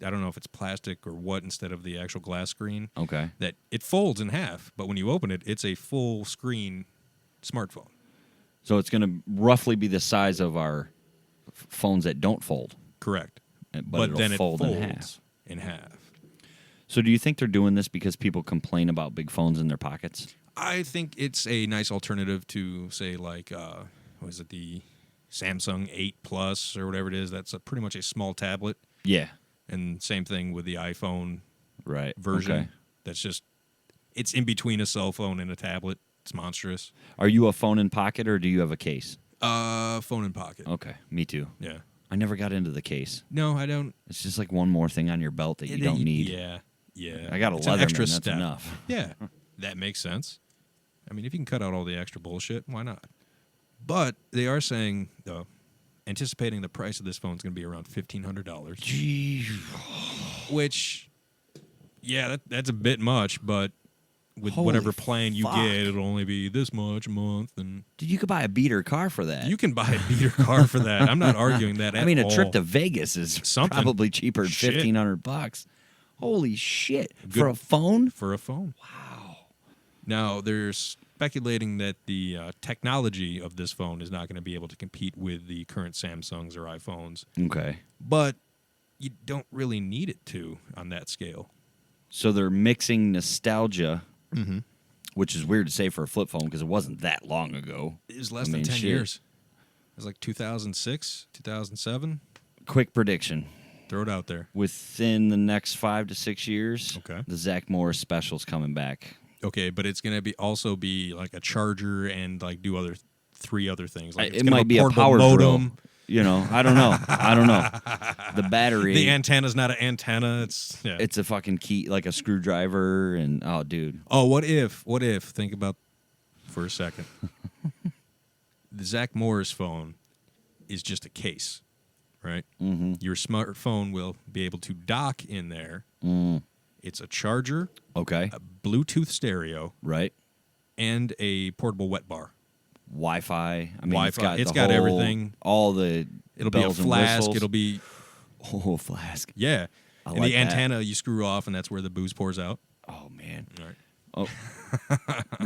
Speaker 1: I don't know if it's plastic or what instead of the actual glass screen.
Speaker 2: Okay.
Speaker 1: That it folds in half, but when you open it, it's a full screen smartphone.
Speaker 2: So it's going to roughly be the size of our phones that don't fold.
Speaker 1: Correct.
Speaker 2: But it'll
Speaker 1: then
Speaker 2: fold
Speaker 1: it
Speaker 2: in
Speaker 1: folds
Speaker 2: half.
Speaker 1: in half.
Speaker 2: So do you think they're doing this because people complain about big phones in their pockets?
Speaker 1: I think it's a nice alternative to, say, like, what is it, the Samsung 8 Plus or whatever it is. That's pretty much a small tablet.
Speaker 2: Yeah.
Speaker 1: And same thing with the iPhone version.
Speaker 2: Okay.
Speaker 1: That's just, it's in between a cell phone and a tablet. It's monstrous.
Speaker 2: Are you a phone in pocket or do you have a case?
Speaker 1: Phone in pocket.
Speaker 2: Okay, me too.
Speaker 1: Yeah.
Speaker 2: I never got into the case.
Speaker 1: No, I don't.
Speaker 2: It's just like one more thing on your belt that you don't need.
Speaker 1: Yeah.
Speaker 2: I got a
Speaker 1: It's an
Speaker 2: Leatherman,
Speaker 1: extra
Speaker 2: that's
Speaker 1: step.
Speaker 2: enough.
Speaker 1: Yeah, that makes sense. I mean, if you can cut out all the extra bullshit, why not? But they are saying, anticipating the price of this phone is going to be around $1,500.
Speaker 2: Gee.
Speaker 1: Which, yeah, that's a bit much, but with
Speaker 2: Holy
Speaker 1: whatever plan you
Speaker 2: fuck.
Speaker 1: get, it'll only be this much a month. And
Speaker 2: Dude, you could buy a beater car for that.
Speaker 1: you can buy a beater car for that. I'm not arguing that at all.
Speaker 2: I mean, a trip to Vegas is
Speaker 1: Something.
Speaker 2: probably cheaper than
Speaker 1: Shit.
Speaker 2: $1,500. Holy shit.
Speaker 1: Good.
Speaker 2: For a phone?
Speaker 1: For a phone. Wow. Now, they're speculating that the technology of this phone is not going to be able to compete with the current Samsungs or iPhones.
Speaker 2: Okay.
Speaker 1: But you don't really need it to on that scale.
Speaker 2: So they're mixing nostalgia, which is weird to say for a flip phone because it wasn't that long ago.
Speaker 1: It was less
Speaker 2: I
Speaker 1: than
Speaker 2: mean,
Speaker 1: 10
Speaker 2: shit.
Speaker 1: years. It was like 2006, 2007.
Speaker 2: Quick prediction.
Speaker 1: Throw it out there.
Speaker 2: Within the next 5 to 6 years,
Speaker 1: Okay.
Speaker 2: the Zach Morris special's coming back.
Speaker 1: Okay, but it's going to also be like a charger and like do three other things. Like it's
Speaker 2: It
Speaker 1: gonna
Speaker 2: might
Speaker 1: have
Speaker 2: be a
Speaker 1: portable
Speaker 2: power
Speaker 1: modem.
Speaker 2: drill. You know, I don't know. The battery.
Speaker 1: The antenna's not an antenna. It's
Speaker 2: a fucking key, like a screwdriver, and oh, dude.
Speaker 1: Oh, what if? Think about for a second. The Zach Morris phone is just a case, right?
Speaker 2: Mm-hmm.
Speaker 1: Your smartphone will be able to dock in there. It's a charger,
Speaker 2: Okay.
Speaker 1: a Bluetooth stereo,
Speaker 2: Right.
Speaker 1: and a portable wet bar.
Speaker 2: Wi-Fi. I mean,
Speaker 1: Wi-Fi.
Speaker 2: It's
Speaker 1: It's got everything.
Speaker 2: All the
Speaker 1: It'll be a
Speaker 2: bells and
Speaker 1: flask.
Speaker 2: whistles.
Speaker 1: It'll be
Speaker 2: Oh, flask.
Speaker 1: yeah.
Speaker 2: I
Speaker 1: And
Speaker 2: like
Speaker 1: the
Speaker 2: that.
Speaker 1: antenna you screw off, and that's where the booze pours out.
Speaker 2: Oh man.
Speaker 1: All right.
Speaker 2: Oh.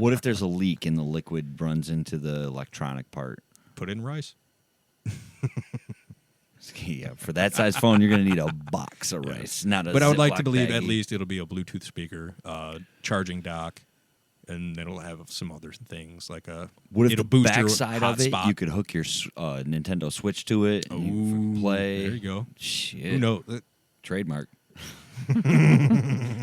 Speaker 2: What if there's a leak and the liquid runs into the electronic part?
Speaker 1: Put it in rice.
Speaker 2: Yeah, for that size phone, you're going to need a box of rice, not a
Speaker 1: But I would like to
Speaker 2: Ziploc
Speaker 1: believe at
Speaker 2: baggie.
Speaker 1: least it'll be a Bluetooth speaker, charging dock, and it'll have some other things like a.
Speaker 2: What if
Speaker 1: it'll
Speaker 2: the
Speaker 1: boost your
Speaker 2: backside of it,
Speaker 1: hotspot.
Speaker 2: you could hook your Nintendo Switch to it and you
Speaker 1: Ooh,
Speaker 2: can play?
Speaker 1: There you go.
Speaker 2: Shit.
Speaker 1: Who knows?
Speaker 2: Trademark.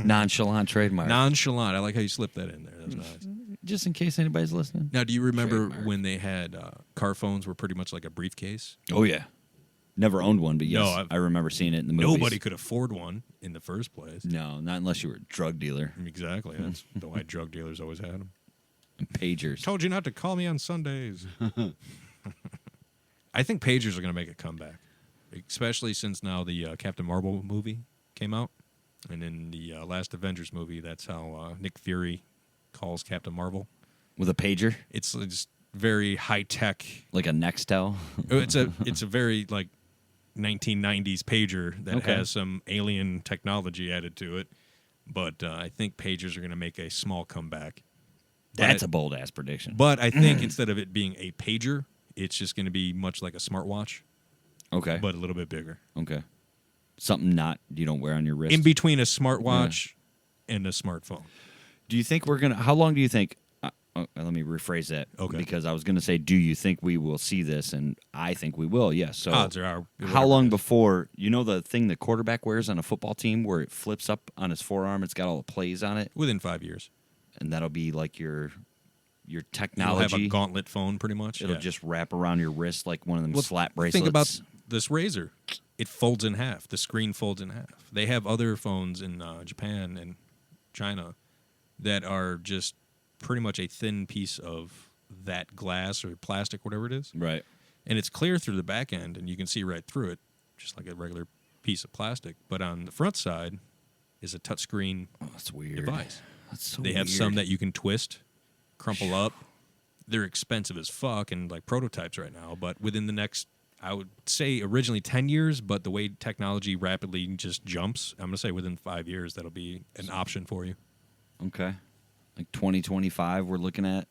Speaker 2: Nonchalant trademark.
Speaker 1: Nonchalant. I like how you slipped that in there. That's nice.
Speaker 2: Just in case anybody's listening.
Speaker 1: Now, do you remember
Speaker 2: Trademark.
Speaker 1: when they had car phones were pretty much like a briefcase?
Speaker 2: Oh, yeah. Never owned one, but yes,
Speaker 1: No,
Speaker 2: I remember seeing it in the movies.
Speaker 1: Nobody could afford one in the first place.
Speaker 2: No, not unless you were a drug dealer.
Speaker 1: Exactly. That's the why drug dealers always had them.
Speaker 2: And pagers.
Speaker 1: Told you not to call me on Sundays. I think pagers are going to make a comeback, especially since now the Captain Marvel movie came out. And in the last Avengers movie, that's how Nick Fury calls Captain Marvel.
Speaker 2: With a pager?
Speaker 1: It's just very high tech.
Speaker 2: Like a Nextel?
Speaker 1: It's a very like 1990s pager that
Speaker 2: Okay.
Speaker 1: has some alien technology added to it. But I think pagers are going to make a small comeback.
Speaker 2: That's a bold-ass prediction.
Speaker 1: But I think instead of it being a pager, it's just going to be much like a smartwatch,
Speaker 2: Okay.
Speaker 1: but a little bit bigger.
Speaker 2: Okay. Something you don't wear on your wrist.
Speaker 1: In between a smartwatch and a smartphone.
Speaker 2: Do you think we're going to... How long do you think... let me rephrase that.
Speaker 1: Okay.
Speaker 2: Because I was going to say, do you think we will see this? And I think we will, yes. So
Speaker 1: Odds are
Speaker 2: how long before... You know the thing the quarterback wears on a football team where it flips up on his forearm? It's got all the plays on it?
Speaker 1: Within 5 years.
Speaker 2: And that'll be like your
Speaker 1: You'll
Speaker 2: technology.
Speaker 1: have a gauntlet phone pretty much.
Speaker 2: It'll
Speaker 1: Yeah.
Speaker 2: just wrap around your wrist like one of them
Speaker 1: Well,
Speaker 2: slap bracelets.
Speaker 1: Think about this razor. It folds in half. The screen folds in half. They have other phones in Japan and China that are just pretty much a thin piece of that glass or plastic, whatever it is.
Speaker 2: Right.
Speaker 1: And it's clear through the back end, and you can see right through it, just like a regular piece of plastic. But on the front side is a touchscreen
Speaker 2: Oh, that's weird.
Speaker 1: device.
Speaker 2: That's so
Speaker 1: They have
Speaker 2: weird.
Speaker 1: some that you can twist, crumple up. They're expensive as fuck and like prototypes right now. But within the next, I would say originally 10 years, but the way technology rapidly just jumps, I'm going to say within 5 years, that'll be an option for you.
Speaker 2: Okay. Like 2025 we're looking at.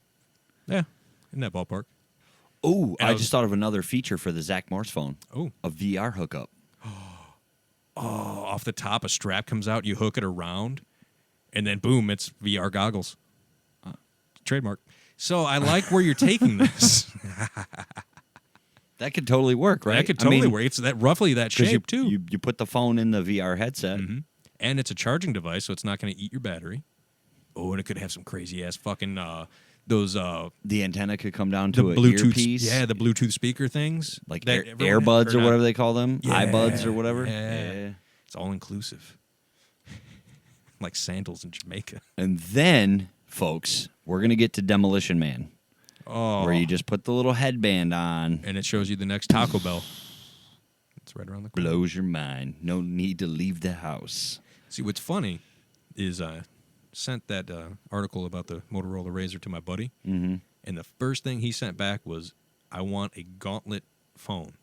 Speaker 1: Yeah, in that ballpark.
Speaker 2: Oh,
Speaker 1: And
Speaker 2: I
Speaker 1: I was-
Speaker 2: just thought of another feature for the Zach Morse phone.
Speaker 1: Oh,
Speaker 2: A VR hookup.
Speaker 1: off the top, a strap comes out, you hook it around, and then boom, it's VR goggles. trademark. So I like where you're taking this.
Speaker 2: That could totally work, right?
Speaker 1: That could totally work. It's that roughly that shape too.
Speaker 2: You put the phone in the VR headset.
Speaker 1: Mm-hmm. And it's a charging device, so it's not going to eat your battery. Oh, and it could have some crazy ass fucking those
Speaker 2: the antenna could come down
Speaker 1: the
Speaker 2: to a
Speaker 1: Bluetooth
Speaker 2: earpiece.
Speaker 1: Yeah, the Bluetooth speaker things,
Speaker 2: like
Speaker 1: that
Speaker 2: earbuds or whatever they call them,
Speaker 1: Yeah,
Speaker 2: iBuds or whatever.
Speaker 1: Yeah. It's all inclusive, like sandals in Jamaica.
Speaker 2: And then, folks, we're gonna get to Demolition Man,
Speaker 1: Oh,
Speaker 2: where you just put the little headband on.
Speaker 1: and it shows you the next Taco Bell. It's right around the corner.
Speaker 2: Blows your mind. No need to leave the house.
Speaker 1: See, what's funny is I sent that article about the Motorola Razr to my buddy,
Speaker 2: Mm-hmm.
Speaker 1: and the first thing he sent back was, "I want a gauntlet phone.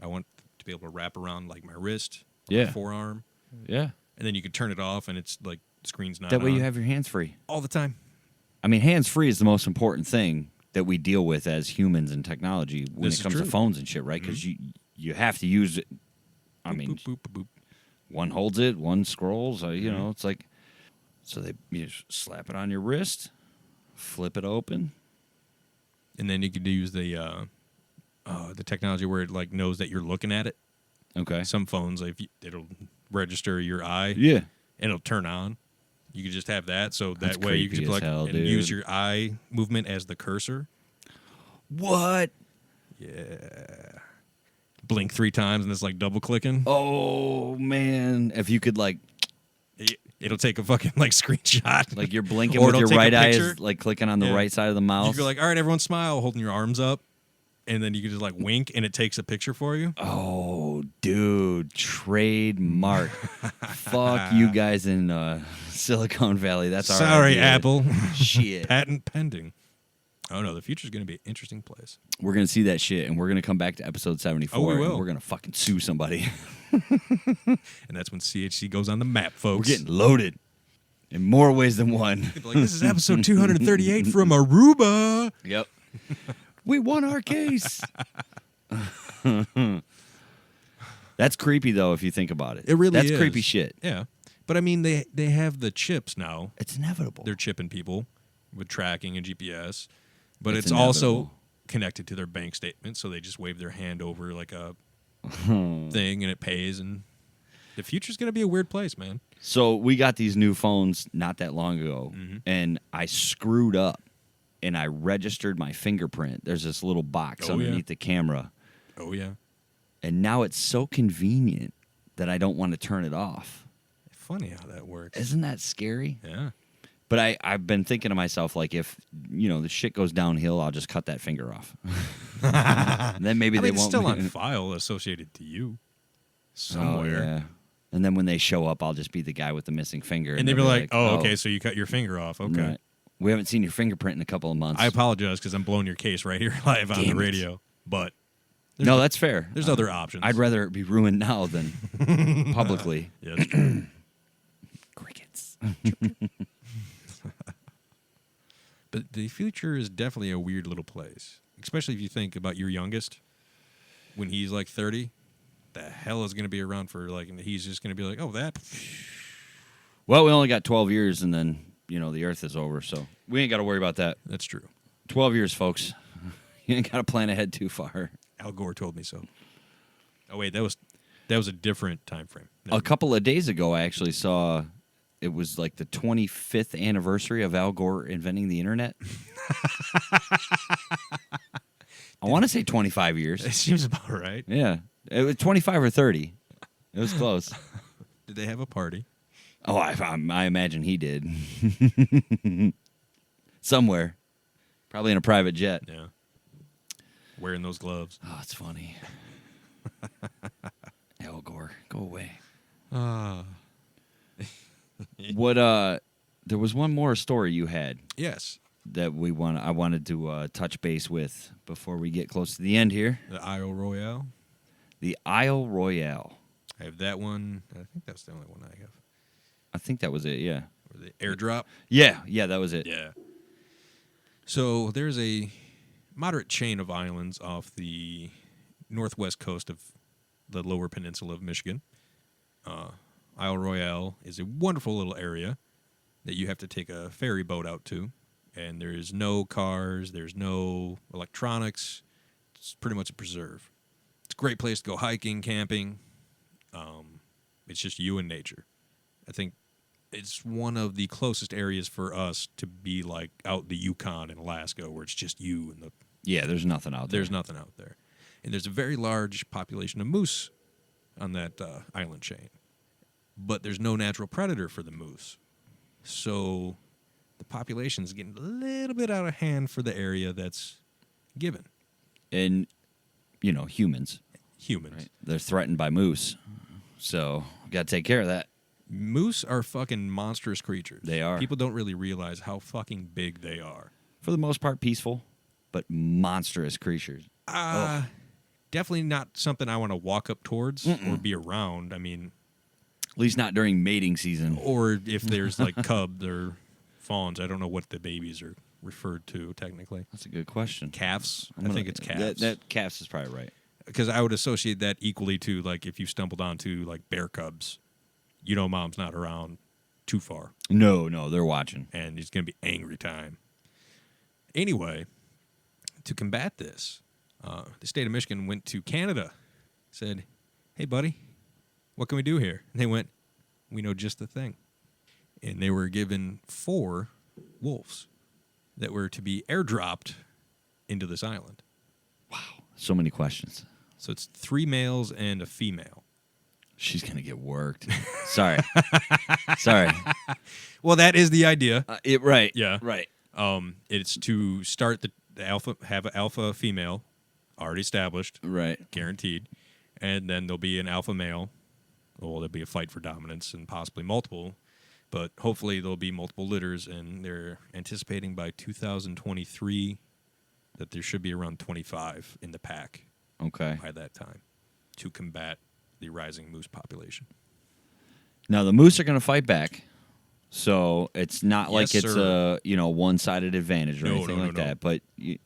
Speaker 1: I want to be able to wrap around like my wrist,
Speaker 2: Yeah.
Speaker 1: my forearm,
Speaker 2: Yeah.
Speaker 1: and then you could turn it off, and it's like the screen's not
Speaker 2: That way
Speaker 1: on
Speaker 2: you have your hands free.
Speaker 1: all the time."
Speaker 2: I mean, hands free is the most important thing that we deal with as humans in technology when
Speaker 1: This
Speaker 2: it
Speaker 1: is
Speaker 2: comes to
Speaker 1: true.
Speaker 2: phones and shit, right? Because you have to use it. I
Speaker 1: Boop,
Speaker 2: mean,
Speaker 1: boop, boop, boop, boop.
Speaker 2: one holds it, one scrolls. You know, it's like so you just slap it on your wrist, flip it open.
Speaker 1: And then you could use the technology where it like knows that you're looking at it.
Speaker 2: Okay.
Speaker 1: Some phones, like it'll register your eye,
Speaker 2: Yeah.
Speaker 1: and it'll turn on. You could just have that, so
Speaker 2: That's
Speaker 1: that way you
Speaker 2: creepy
Speaker 1: could
Speaker 2: as
Speaker 1: like
Speaker 2: hell,
Speaker 1: and use
Speaker 2: dude.
Speaker 1: your eye movement as the cursor.
Speaker 2: What?
Speaker 1: Yeah. Blink 3 times and it's like double clicking.
Speaker 2: Oh man! If you could like
Speaker 1: It'll take a fucking like screenshot.
Speaker 2: you're blinking
Speaker 1: Or
Speaker 2: with
Speaker 1: it'll
Speaker 2: your
Speaker 1: take a
Speaker 2: right eye
Speaker 1: picture.
Speaker 2: is like clicking on the
Speaker 1: Yeah.
Speaker 2: right side of the
Speaker 1: You
Speaker 2: mouse.
Speaker 1: go like, all right, everyone smile, holding your arms up, and then you can just like wink, and it takes a picture for you.
Speaker 2: Oh, dude, trademark. Fuck you guys in Silicon Valley. That's our
Speaker 1: Sorry,
Speaker 2: idea.
Speaker 1: Apple.
Speaker 2: Shit.
Speaker 1: Patent pending. Oh no, the future's going to be an interesting place.
Speaker 2: We're going to see that shit, and we're going to come back to episode 74.
Speaker 1: Oh, we will.
Speaker 2: And we're going to fucking sue somebody.
Speaker 1: And that's when CHC goes on the map,
Speaker 2: We're
Speaker 1: folks.
Speaker 2: getting loaded in more ways than one.
Speaker 1: Like, this is episode 238 from Aruba.
Speaker 2: Yep. We won our case. That's creepy, though, if you think about it.
Speaker 1: It really
Speaker 2: That's
Speaker 1: is.
Speaker 2: creepy shit.
Speaker 1: Yeah. But I mean, they have the chips now.
Speaker 2: It's inevitable.
Speaker 1: They're chipping people with tracking and GPS. But
Speaker 2: It's
Speaker 1: it's also
Speaker 2: inevitable.
Speaker 1: connected to their bank statement, so they just wave their hand over like a thing and it pays. And the future's going to be a weird place, man.
Speaker 2: So we got these new phones not that long ago,
Speaker 1: Mm-hmm.
Speaker 2: and I screwed up, and I registered my fingerprint. There's this little box
Speaker 1: Oh, yeah.
Speaker 2: underneath the camera,
Speaker 1: Oh, yeah.
Speaker 2: and now it's so convenient that I don't want to turn it off.
Speaker 1: Funny how that works.
Speaker 2: Isn't that scary?
Speaker 1: Yeah.
Speaker 2: But I've been thinking to myself, like, if, the shit goes downhill, I'll just cut that finger off. And then maybe
Speaker 1: I
Speaker 2: they
Speaker 1: mean, it's
Speaker 2: won't.
Speaker 1: still on file associated to you somewhere.
Speaker 2: Oh, yeah. And then when they show up, I'll just be the guy with the missing finger.
Speaker 1: And they'd be
Speaker 2: they'll
Speaker 1: like, oh, okay, so you cut your finger off. Okay.
Speaker 2: right. We haven't seen your fingerprint in a couple of months.
Speaker 1: I apologize because I'm blowing your case right here live on the
Speaker 2: Damn it.
Speaker 1: radio. But
Speaker 2: No, that's fair.
Speaker 1: there's other options.
Speaker 2: I'd rather it be ruined now than publicly.
Speaker 1: Yeah, that's true.
Speaker 2: Crickets.
Speaker 1: But the future is definitely a weird little place, especially if you think about your youngest. When he's like 30, the hell is going to be around for like, and he's just going to be like, oh, that.
Speaker 2: Well, we only got 12 years, and then, the Earth is over, so we ain't got to worry about that.
Speaker 1: That's true.
Speaker 2: 12 years, folks. You ain't got to plan ahead too far.
Speaker 1: Al Gore told me so. Oh, wait, that was a different time frame.
Speaker 2: A couple of days ago, I actually saw it was like the 25th anniversary of Al Gore inventing the internet. I want to say 25 years.
Speaker 1: It seems about right.
Speaker 2: Yeah. It was 25 or 30. It was close.
Speaker 1: Did they have a party?
Speaker 2: Oh, I imagine he did. Somewhere. Probably in a private jet.
Speaker 1: Yeah. Wearing those gloves.
Speaker 2: Oh, it's funny. Al Gore, go away. What? There was one more story you had
Speaker 1: Yes.
Speaker 2: that I wanted to touch base with before we get close to the end here.
Speaker 1: The Isle Royale.
Speaker 2: The Isle Royale.
Speaker 1: I have that one. I think that's the only one I have.
Speaker 2: I think that was it. Yeah.
Speaker 1: Or the airdrop.
Speaker 2: Yeah, that was it.
Speaker 1: Yeah. So there's a moderate chain of islands off the northwest coast of the lower peninsula of Michigan. Isle Royale is a wonderful little area that you have to take a ferry boat out to. And there's no cars, there's no electronics. It's pretty much a preserve. It's a great place to go hiking, camping. It's just you and nature. I think it's one of the closest areas for us to be like out the Yukon in Alaska, where it's just you and the.
Speaker 2: Yeah, there's nothing out there.
Speaker 1: There's nothing out there, and there's a very large population of moose on that island chain, but there's no natural predator for the moose, so the population is getting a little bit out of hand for the area that's given.
Speaker 2: And humans.
Speaker 1: Humans,
Speaker 2: They're threatened by moose, so got to take care of that.
Speaker 1: Moose are fucking monstrous creatures.
Speaker 2: They are.
Speaker 1: People don't really realize how fucking big they are.
Speaker 2: For the most part, peaceful, but monstrous creatures.
Speaker 1: Definitely not something I want to walk up towards or be around. I mean,
Speaker 2: At least not during mating season.
Speaker 1: or if there's like cubs or fawns. I don't know what the babies are referred to technically.
Speaker 2: That's a good question.
Speaker 1: Calves. I think it's calves.
Speaker 2: That calves is probably right.
Speaker 1: Because I would associate that equally to like if you stumbled onto like bear cubs, mom's not around too far.
Speaker 2: No, they're watching.
Speaker 1: And it's going to be angry time. Anyway, to combat this, the state of Michigan went to Canada, said, "Hey, buddy, what can we do here?" And they went, "We know just the thing." And they were given 4 wolves that were to be airdropped into this island.
Speaker 2: So many questions.
Speaker 1: So it's 3 males and a female.
Speaker 2: She's going to get worked. Sorry.
Speaker 1: Well, that is the idea.
Speaker 2: Right.
Speaker 1: Yeah.
Speaker 2: Right.
Speaker 1: It's to start the alpha, have an alpha female already established,
Speaker 2: Right.
Speaker 1: guaranteed, and then there'll be an alpha male. Well, there'll be a fight for dominance and possibly multiple, but hopefully there'll be multiple litters, and they're anticipating by 2023 that there should be around 25 in the pack
Speaker 2: Okay.
Speaker 1: by that time to combat the rising moose population.
Speaker 2: Now, the moose are going to fight back. So it's not like
Speaker 1: Yes,
Speaker 2: it's
Speaker 1: sir.
Speaker 2: a one-sided advantage or
Speaker 1: No,
Speaker 2: anything
Speaker 1: no,
Speaker 2: like
Speaker 1: no.
Speaker 2: that. But the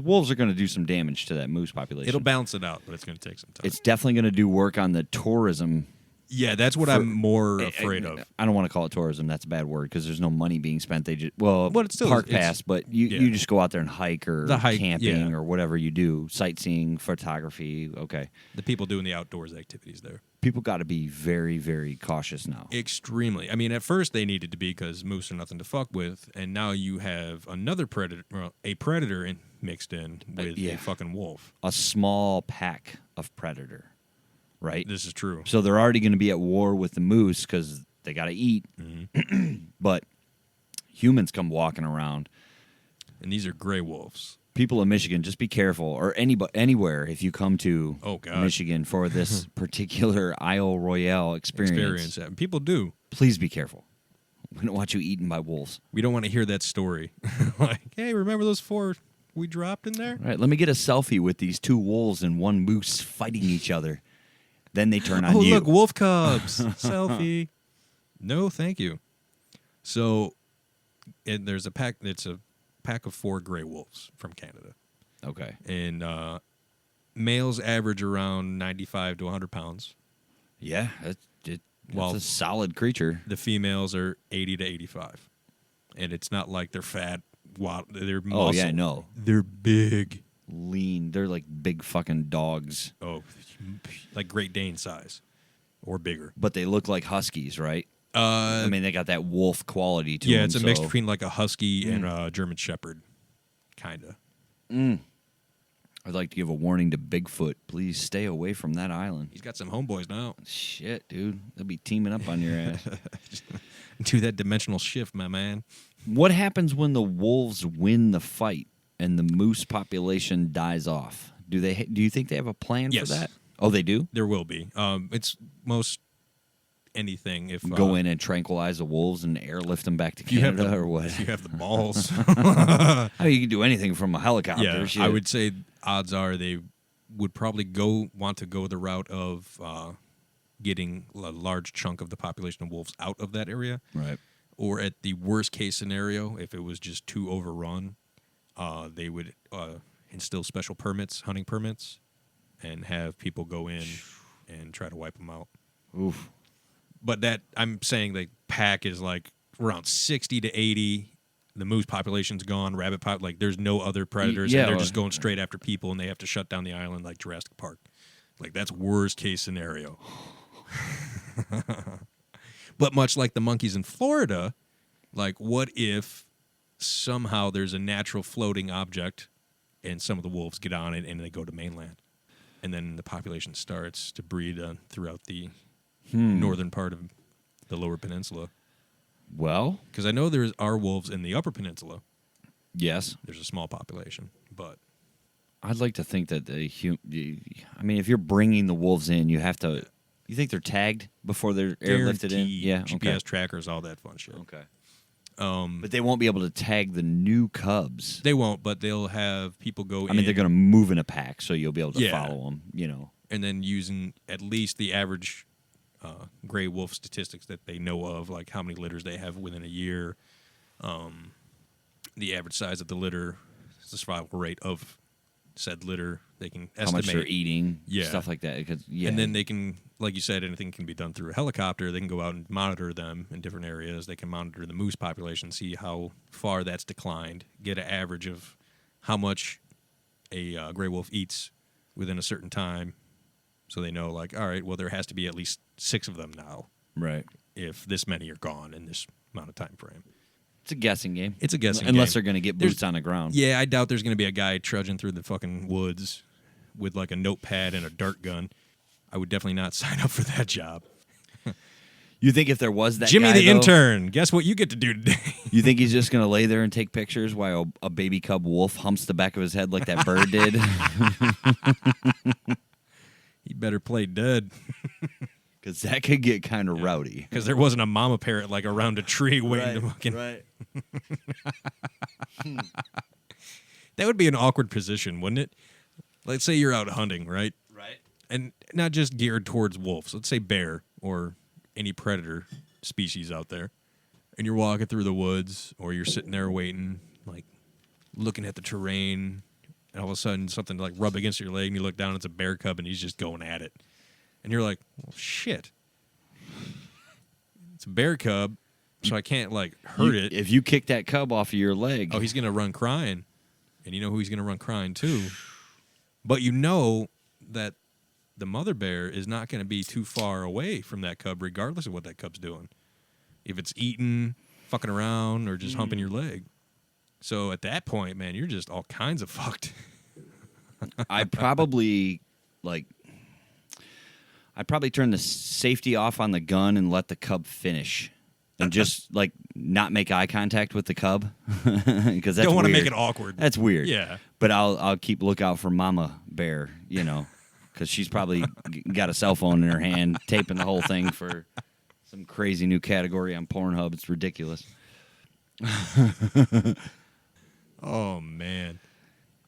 Speaker 2: wolves are going to do some damage to that moose population.
Speaker 1: It'll balance it out, but it's going to take some time.
Speaker 2: It's definitely going to do work on the tourism.
Speaker 1: Yeah, that's what I'm more afraid of.
Speaker 2: I don't want to call it tourism. That's a bad word because there's no money being spent. They just it's
Speaker 1: still-
Speaker 2: park
Speaker 1: it's-
Speaker 2: pass, but you
Speaker 1: yeah.
Speaker 2: just go out there and hike or
Speaker 1: The hike,
Speaker 2: camping
Speaker 1: yeah.
Speaker 2: or whatever you do, sightseeing, photography. Okay,
Speaker 1: The people doing the outdoors activities there.
Speaker 2: people got to be very, very cautious now.
Speaker 1: Extremely. I mean, at first they needed to be because moose are nothing to fuck with, and now you have another predator, a predator mixed in with
Speaker 2: yeah.
Speaker 1: a fucking wolf.
Speaker 2: A small pack of predator, right?
Speaker 1: This is true.
Speaker 2: So they're already going to be at war with the moose because they got to eat.
Speaker 1: Mm-hmm.
Speaker 2: But humans come walking around.
Speaker 1: And these are gray wolves.
Speaker 2: People in Michigan, just be careful, or anywhere if you come to
Speaker 1: Oh, God.
Speaker 2: Michigan for this particular Isle Royale experience.
Speaker 1: That. And people do.
Speaker 2: Please be careful. We don't want you eaten by wolves.
Speaker 1: We don't want to hear that story. Like, hey, remember those 4 we dropped in there?
Speaker 2: All right, let me get a selfie with these 2 wolves and 1 moose fighting each other. Then they turn on
Speaker 1: Oh,
Speaker 2: you.
Speaker 1: look, wolf cubs. Selfie. No, thank you. So there's a pack. It's a pack of 4 gray wolves from Canada.
Speaker 2: Okay.
Speaker 1: And males average around 95 to 100 pounds.
Speaker 2: Yeah, that's
Speaker 1: Well,
Speaker 2: a solid creature.
Speaker 1: The females are 80 to 85. And it's not like they're fat. They're muscle.
Speaker 2: Oh, yeah, no.
Speaker 1: They're big.
Speaker 2: Lean. They're like big fucking dogs.
Speaker 1: Oh, like Great Dane size or bigger.
Speaker 2: But they look like huskies, right? I mean, they got that wolf quality to them.
Speaker 1: Yeah, it's a mix
Speaker 2: so-
Speaker 1: between like a husky and a German Shepherd, kind of.
Speaker 2: I'd like to give a warning to Bigfoot. Please stay away from that island.
Speaker 1: He's got some homeboys now.
Speaker 2: Shit, dude. They'll be teaming up on your ass.
Speaker 1: Do that dimensional shift, my man.
Speaker 2: What happens when the wolves win the fight and the moose population dies off? Do you think they have a plan
Speaker 1: Yes.
Speaker 2: for that? Oh, they do?
Speaker 1: There will be. It's most anything if
Speaker 2: Go in and tranquilize the wolves and airlift them back to
Speaker 1: you have
Speaker 2: Canada
Speaker 1: the,
Speaker 2: or what?
Speaker 1: if you have the balls.
Speaker 2: How you can do anything from a helicopter?
Speaker 1: Yeah,
Speaker 2: shit.
Speaker 1: I would say odds are they would probably want to go the route of getting a large chunk of the population of wolves out of that area.
Speaker 2: Right.
Speaker 1: Or at the worst case scenario, if it was just too overrun, they would instill special permits, hunting permits, and have people go in and try to wipe them out.
Speaker 2: Oof.
Speaker 1: But that I'm saying the pack is like around 60 to 80. the moose population's gone, like there's no other predators,
Speaker 2: yeah,
Speaker 1: and they're just going straight after people, and they have to shut down the island like Jurassic Park. Like, that's worst case scenario. But much like the monkeys in Florida, like, what if somehow there's a natural floating object and some of the wolves get on it and they go to mainland? And then the population starts to breed throughout the northern part of the lower peninsula.
Speaker 2: Well,
Speaker 1: Because I know there are wolves in the upper peninsula.
Speaker 2: yes.
Speaker 1: There's a small population, but
Speaker 2: I'd like to think that I mean, if you're bringing the wolves in, you have to. You think they're tagged before they're airlifted in?
Speaker 1: guaranteed
Speaker 2: Yeah.
Speaker 1: GPS
Speaker 2: Okay.
Speaker 1: trackers, all that fun shit.
Speaker 2: Okay. But they won't be able to tag the new cubs.
Speaker 1: They won't, but they'll have people go in.
Speaker 2: I mean, they're going to move in a pack, so you'll be able to
Speaker 1: Yeah.
Speaker 2: follow them. You know.
Speaker 1: And then using at least the average gray wolf statistics that they know of, like how many litters they have within a year, the average size of the litter, the survival rate of said litter. They can estimate
Speaker 2: How much they're eating,
Speaker 1: Yeah.
Speaker 2: stuff like that. Yeah.
Speaker 1: And then they can, like you said, anything can be done through a helicopter. They can go out and monitor them in different areas. They can monitor the moose population, see how far that's declined, get an average of how much a gray wolf eats within a certain time. So they know, like, all right, well, there has to be at least 6 of them now
Speaker 2: right.
Speaker 1: if this many are gone in this amount of time frame.
Speaker 2: It's a guessing game.
Speaker 1: It's a guessing
Speaker 2: Unless
Speaker 1: game.
Speaker 2: they're going to get
Speaker 1: There's-
Speaker 2: boots on the ground.
Speaker 1: Yeah, I doubt there's going to be a guy trudging through the fucking woods with, like, a notepad and a dart gun. I would definitely not sign up for that job.
Speaker 2: You think if there was that
Speaker 1: Jimmy
Speaker 2: guy,
Speaker 1: the
Speaker 2: though,
Speaker 1: intern, guess what you get to do today?
Speaker 2: you think he's just going to lay there and take pictures while a baby cub wolf humps the back of his head like that bird did?
Speaker 1: He better play dead,
Speaker 2: Because that could get kind of rowdy.
Speaker 1: because there wasn't a mama parrot, like, around a tree waiting to fucking...
Speaker 2: right.
Speaker 1: That would be an awkward position, wouldn't it? Let's say you're out hunting, right?
Speaker 2: Right.
Speaker 1: And not just geared towards wolves. Let's say bear or any predator species out there. And you're walking through the woods, or you're sitting there waiting, like, looking at the terrain, and all of a sudden something like rub against your leg, and you look down, it's a bear cub, and he's just going at it. And you're like, well, shit. It's a bear cub, so I can't, like, hurt it.
Speaker 2: If you kick that cub off of your leg,
Speaker 1: Oh, he's going to run crying. And you know who he's going to run crying too. But you know that the mother bear is not going to be too far away from that cub, regardless of what that cub's doing. If it's eating, fucking around, or just humping your leg. So at that point, man, you're just all kinds of fucked.
Speaker 2: I'd probably turn the safety off on the gun and let the cub finish. And just, like, not make eye contact with the cub. Because that's
Speaker 1: Don't want to
Speaker 2: weird.
Speaker 1: make it awkward.
Speaker 2: That's weird.
Speaker 1: Yeah.
Speaker 2: But I'll keep lookout for Mama Bear, you know, because she's probably got a cell phone in her hand, taping the whole thing for some crazy new category on Pornhub. It's ridiculous.
Speaker 1: Oh, man.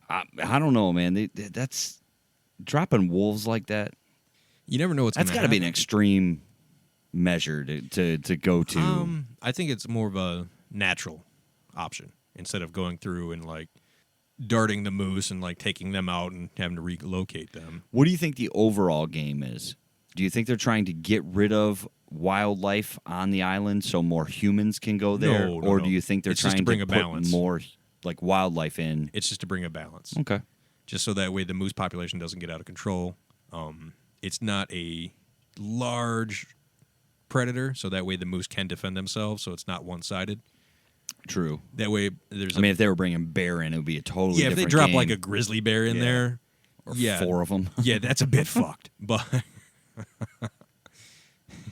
Speaker 2: I don't know, man. That's dropping wolves like that.
Speaker 1: You never know what's going
Speaker 2: That's
Speaker 1: to
Speaker 2: got
Speaker 1: happen.
Speaker 2: to be an extreme measure to go to.
Speaker 1: I think it's more of a natural option instead of going through and, like, darting the moose and, like, taking them out and having to relocate them.
Speaker 2: What do you think the overall game is? Do you think they're trying to get rid of wildlife on the island so more humans can go there?
Speaker 1: No,
Speaker 2: or
Speaker 1: no.
Speaker 2: do you think they're
Speaker 1: It's just
Speaker 2: trying
Speaker 1: to bring
Speaker 2: to
Speaker 1: a
Speaker 2: put
Speaker 1: balance.
Speaker 2: more, like, wildlife in?
Speaker 1: It's just to bring a balance.
Speaker 2: Okay.
Speaker 1: Just so that way the moose population doesn't get out of control. It's not a large predator, so that way the moose can defend themselves, so it's not one-sided.
Speaker 2: True.
Speaker 1: That way there's
Speaker 2: I mean, if they were bringing bear in, it would be a totally
Speaker 1: if
Speaker 2: different
Speaker 1: they drop
Speaker 2: game.
Speaker 1: like a grizzly bear in
Speaker 2: Yeah.
Speaker 1: there,
Speaker 2: or
Speaker 1: yeah,
Speaker 2: 4 of them.
Speaker 1: yeah, that's a bit fucked. But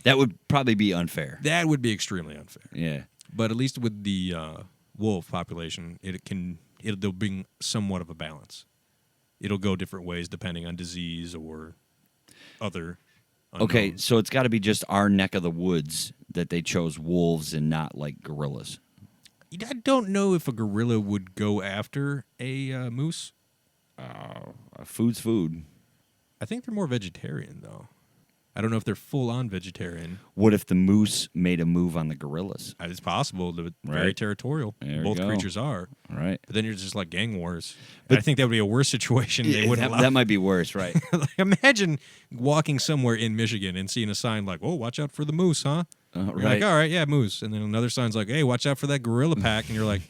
Speaker 2: That would probably be unfair.
Speaker 1: that would be extremely unfair.
Speaker 2: Yeah.
Speaker 1: But at least with the wolf population, it'll bring somewhat of a balance. It'll go different ways depending on disease or other.
Speaker 2: Okay,
Speaker 1: unknowns.
Speaker 2: so it's got to be just our neck of the woods that they chose wolves and not like gorillas.
Speaker 1: I don't know if a gorilla would go after a moose.
Speaker 2: Food's food.
Speaker 1: I think they're more vegetarian, though. I don't know if they're full-on vegetarian.
Speaker 2: What if the moose made a move on the gorillas?
Speaker 1: It's possible. They're very
Speaker 2: Right.
Speaker 1: territorial.
Speaker 2: There you
Speaker 1: Both
Speaker 2: go.
Speaker 1: creatures are.
Speaker 2: All right.
Speaker 1: But then you're just like gang wars.
Speaker 2: But-
Speaker 1: I think that would be a worse situation. They wouldn't allow.
Speaker 2: that might be worse, right?
Speaker 1: Like, imagine walking somewhere in Michigan and seeing a sign like, "Oh, watch out for the moose," huh? You're
Speaker 2: Right.
Speaker 1: like, all right, yeah, moose. And then another sign's like, hey, watch out for that gorilla pack. And you're like,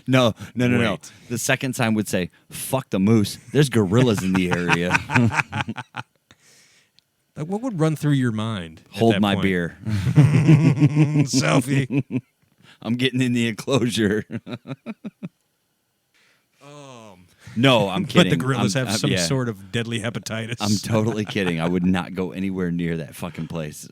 Speaker 2: No.
Speaker 1: Wait.
Speaker 2: The second sign would say, fuck the moose. There's gorillas in the area.
Speaker 1: like, what would run through your mind? at
Speaker 2: Hold
Speaker 1: that
Speaker 2: my
Speaker 1: point?
Speaker 2: beer.
Speaker 1: Selfie.
Speaker 2: I'm getting in the enclosure. No, I'm
Speaker 1: But
Speaker 2: kidding.
Speaker 1: the gorillas
Speaker 2: I'm-
Speaker 1: have some
Speaker 2: yeah.
Speaker 1: sort of deadly hepatitis.
Speaker 2: I'm totally kidding. I would not go anywhere near that fucking place.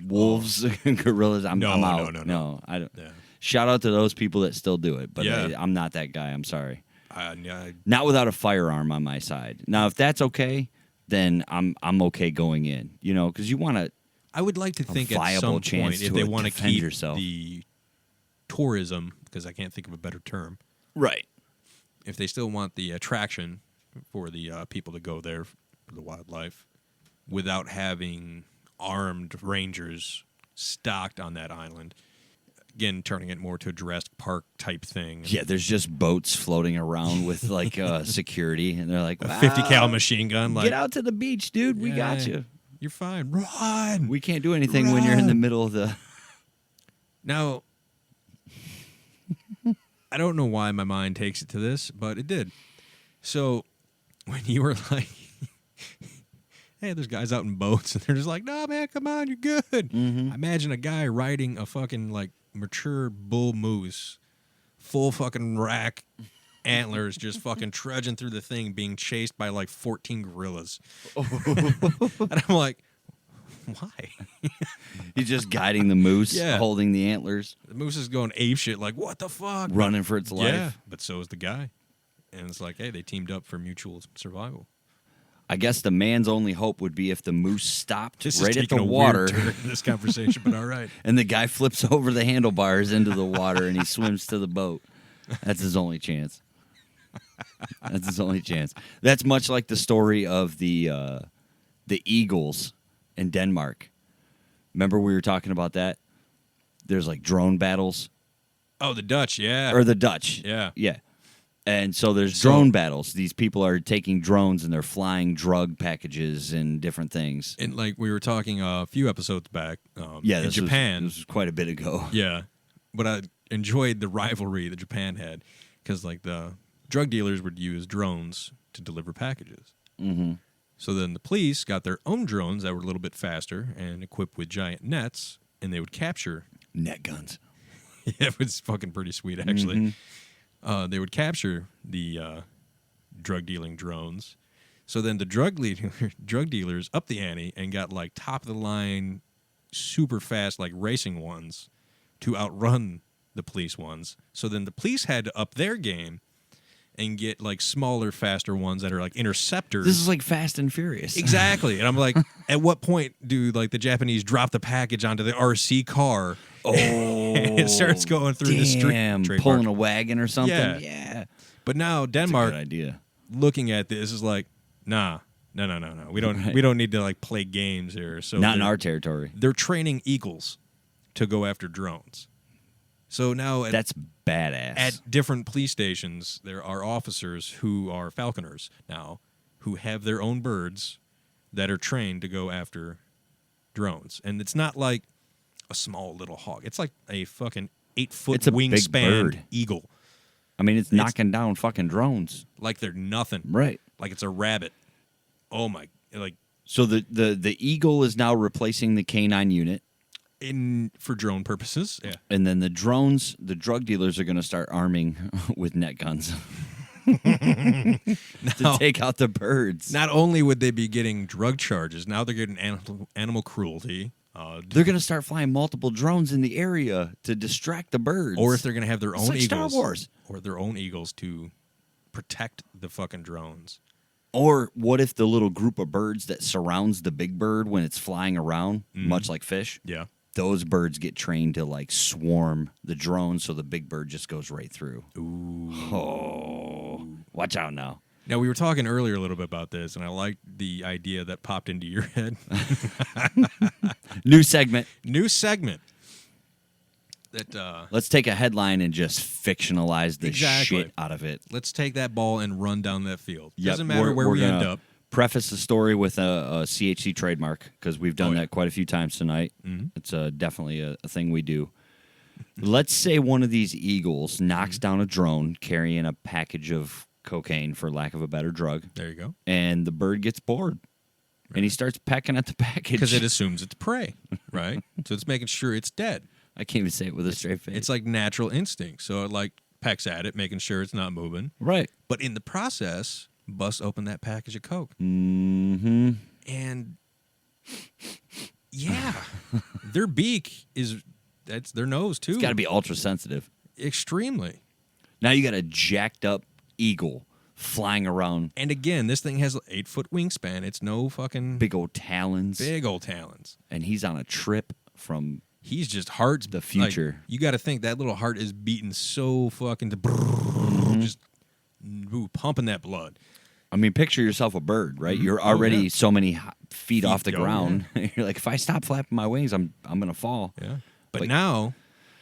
Speaker 2: Wolves, gorillas. I'm out.
Speaker 1: No.
Speaker 2: I don't.
Speaker 1: Yeah.
Speaker 2: Shout out to those people that still do it, but
Speaker 1: Yeah.
Speaker 2: I'm not that guy. I'm sorry.
Speaker 1: Yeah,
Speaker 2: Not without a firearm on my side. Now, if that's okay, then I'm okay going in. You know, because you want to.
Speaker 1: I would like to think at
Speaker 2: viable
Speaker 1: some
Speaker 2: chance
Speaker 1: point, if
Speaker 2: to
Speaker 1: they want to
Speaker 2: defend
Speaker 1: keep
Speaker 2: yourself.
Speaker 1: the tourism, because I can't think of a better term,
Speaker 2: Right.
Speaker 1: if they still want the attraction for the people to go there for the wildlife without having armed rangers stocked on that island, again, turning it more to a Jurassic Park type thing.
Speaker 2: Yeah, there's just boats floating around with like security, and they're like,
Speaker 1: A
Speaker 2: wow,
Speaker 1: 50 cal machine gun. Like,
Speaker 2: Get out to the beach, dude. We got you.
Speaker 1: You're fine. Run.
Speaker 2: We can't do anything when you're in the middle of the.
Speaker 1: Now, I don't know why my mind takes it to this, but it did. So, when you were like, hey, there's guys out in boats, and they're just like, no, man, come on, you're good.
Speaker 2: Mm-hmm.
Speaker 1: Imagine a guy riding a fucking, like, mature bull moose, full fucking rack antlers, just fucking trudging through the thing, being chased by, like, 14 gorillas. And I'm like, why?
Speaker 2: He's just guiding the moose,
Speaker 1: Yeah.
Speaker 2: holding the antlers,
Speaker 1: The moose is going ape shit, like, what the fuck?
Speaker 2: running for its life.
Speaker 1: Yeah, but so is the guy. And it's like, hey, they teamed up for mutual survival.
Speaker 2: I guess the man's only hope would be if the moose stopped
Speaker 1: This
Speaker 2: right
Speaker 1: is
Speaker 2: at
Speaker 1: taking
Speaker 2: the
Speaker 1: a
Speaker 2: water,
Speaker 1: weird turn in this conversation, but all right.
Speaker 2: and the guy flips over the handlebars into the water, and he swims to the boat. That's his only chance. That's his only chance. That's much like the story of the eagles in Denmark. Remember we were talking about that? There's like drone battles.
Speaker 1: Oh, the Dutch, yeah.
Speaker 2: Or the Dutch.
Speaker 1: Yeah.
Speaker 2: Yeah. And so there's
Speaker 1: So-
Speaker 2: drone battles. These people are taking drones and they're flying drug packages and different things.
Speaker 1: And like we were talking a few episodes back
Speaker 2: Yeah,
Speaker 1: in
Speaker 2: this
Speaker 1: Japan.
Speaker 2: was quite a bit ago.
Speaker 1: Yeah. But I enjoyed the rivalry that Japan had because like the drug dealers would use drones to deliver packages.
Speaker 2: Mm-hmm.
Speaker 1: So then the police got their own drones that were a little bit faster and equipped with giant nets, and they would capture.
Speaker 2: Net guns.
Speaker 1: Yeah, it was fucking pretty sweet, actually. They would capture the drug dealing drones. So then the drug dealers upped the ante and got like top of the line, super fast, like racing ones to outrun the police ones. So then the police had to up their game and get like smaller, faster ones that are like interceptors.
Speaker 2: This is like Fast and Furious.
Speaker 1: Exactly. And I'm like, at what point do like the Japanese drop the package onto the RC car?
Speaker 2: Oh,
Speaker 1: and it starts going through the street. Trademark.
Speaker 2: pulling a wagon or something.
Speaker 1: Yeah.
Speaker 2: Yeah.
Speaker 1: But now
Speaker 2: That's a
Speaker 1: Denmark,
Speaker 2: good idea.
Speaker 1: looking at this, is like, nah, no. We don't
Speaker 2: Right.
Speaker 1: we don't need to like play games here. So
Speaker 2: Not in
Speaker 1: they're-
Speaker 2: our territory.
Speaker 1: They're training eagles to go after drones. So now
Speaker 2: That's badass.
Speaker 1: at different police stations, there are officers who are falconers now, who have their own birds that are trained to go after drones. And it's not like a small little hawk. It's like a fucking 8-foot
Speaker 2: It's a big
Speaker 1: wingspan
Speaker 2: bird.
Speaker 1: eagle.
Speaker 2: I mean, it's knocking down fucking drones.
Speaker 1: Like they're nothing.
Speaker 2: Right.
Speaker 1: Like it's a rabbit. Oh my! Like
Speaker 2: So the eagle is now replacing the canine unit.
Speaker 1: for drone purposes. Yeah.
Speaker 2: And then the drones, the drug dealers are going to start arming with net guns to take out the birds.
Speaker 1: Not only would they be getting drug charges, now they're getting animal cruelty.
Speaker 2: They're going to start flying multiple drones in the area to distract the birds.
Speaker 1: Or if they're going to have their
Speaker 2: It's
Speaker 1: own
Speaker 2: like Star
Speaker 1: eagles.
Speaker 2: Wars.
Speaker 1: Or their own eagles to protect the fucking drones.
Speaker 2: Or what if the little group of birds that surrounds the big bird when it's flying around, much like fish,
Speaker 1: Yeah.
Speaker 2: those birds get trained to like swarm the drone so the big bird just goes right through.
Speaker 1: Ooh.
Speaker 2: Oh, watch out now.
Speaker 1: Now, we were talking earlier a little bit about this, and I liked the idea that popped into your head.
Speaker 2: New segment.
Speaker 1: New segment. That
Speaker 2: Let's take a headline and just fictionalize the
Speaker 1: Exactly.
Speaker 2: shit out of it.
Speaker 1: let's take that ball and run down that field.
Speaker 2: Yep,
Speaker 1: Doesn't matter where
Speaker 2: we're
Speaker 1: we end
Speaker 2: gonna
Speaker 1: up.
Speaker 2: preface the story with a CHC trademark because we've done that quite a few times tonight.
Speaker 1: Mm-hmm.
Speaker 2: It's definitely a thing we do. Let's say one of these eagles knocks down a drone carrying a package of cocaine, for lack of a better drug.
Speaker 1: There you go.
Speaker 2: And the bird gets bored. And he starts pecking at the package.
Speaker 1: Because it assumes it's prey, right? So it's making sure it's dead.
Speaker 2: I can't even say it with a straight face.
Speaker 1: It's like natural instinct. So it like pecks at it, making sure it's not moving.
Speaker 2: Right.
Speaker 1: But in the process, busts open that package of Coke.
Speaker 2: Mm-hmm.
Speaker 1: And yeah, their beak that's their nose too.
Speaker 2: It's got to be ultra sensitive.
Speaker 1: Extremely.
Speaker 2: Now you got a jacked up eagle flying around.
Speaker 1: And again, this thing has 8-foot wingspan. It's no fucking
Speaker 2: Big old talons.
Speaker 1: big old talons.
Speaker 2: And he's on a trip from
Speaker 1: He's just heart's
Speaker 2: the future.
Speaker 1: Like, you got to think that little heart is beating so fucking just pumping that blood.
Speaker 2: I mean, picture yourself a bird, right?
Speaker 1: Mhm.
Speaker 2: You're already
Speaker 1: yeah.
Speaker 2: so many feet off the
Speaker 1: go,
Speaker 2: ground. You're like, if I stop flapping my wings, I'm gonna fall.
Speaker 1: Yeah. But
Speaker 2: Like-
Speaker 1: now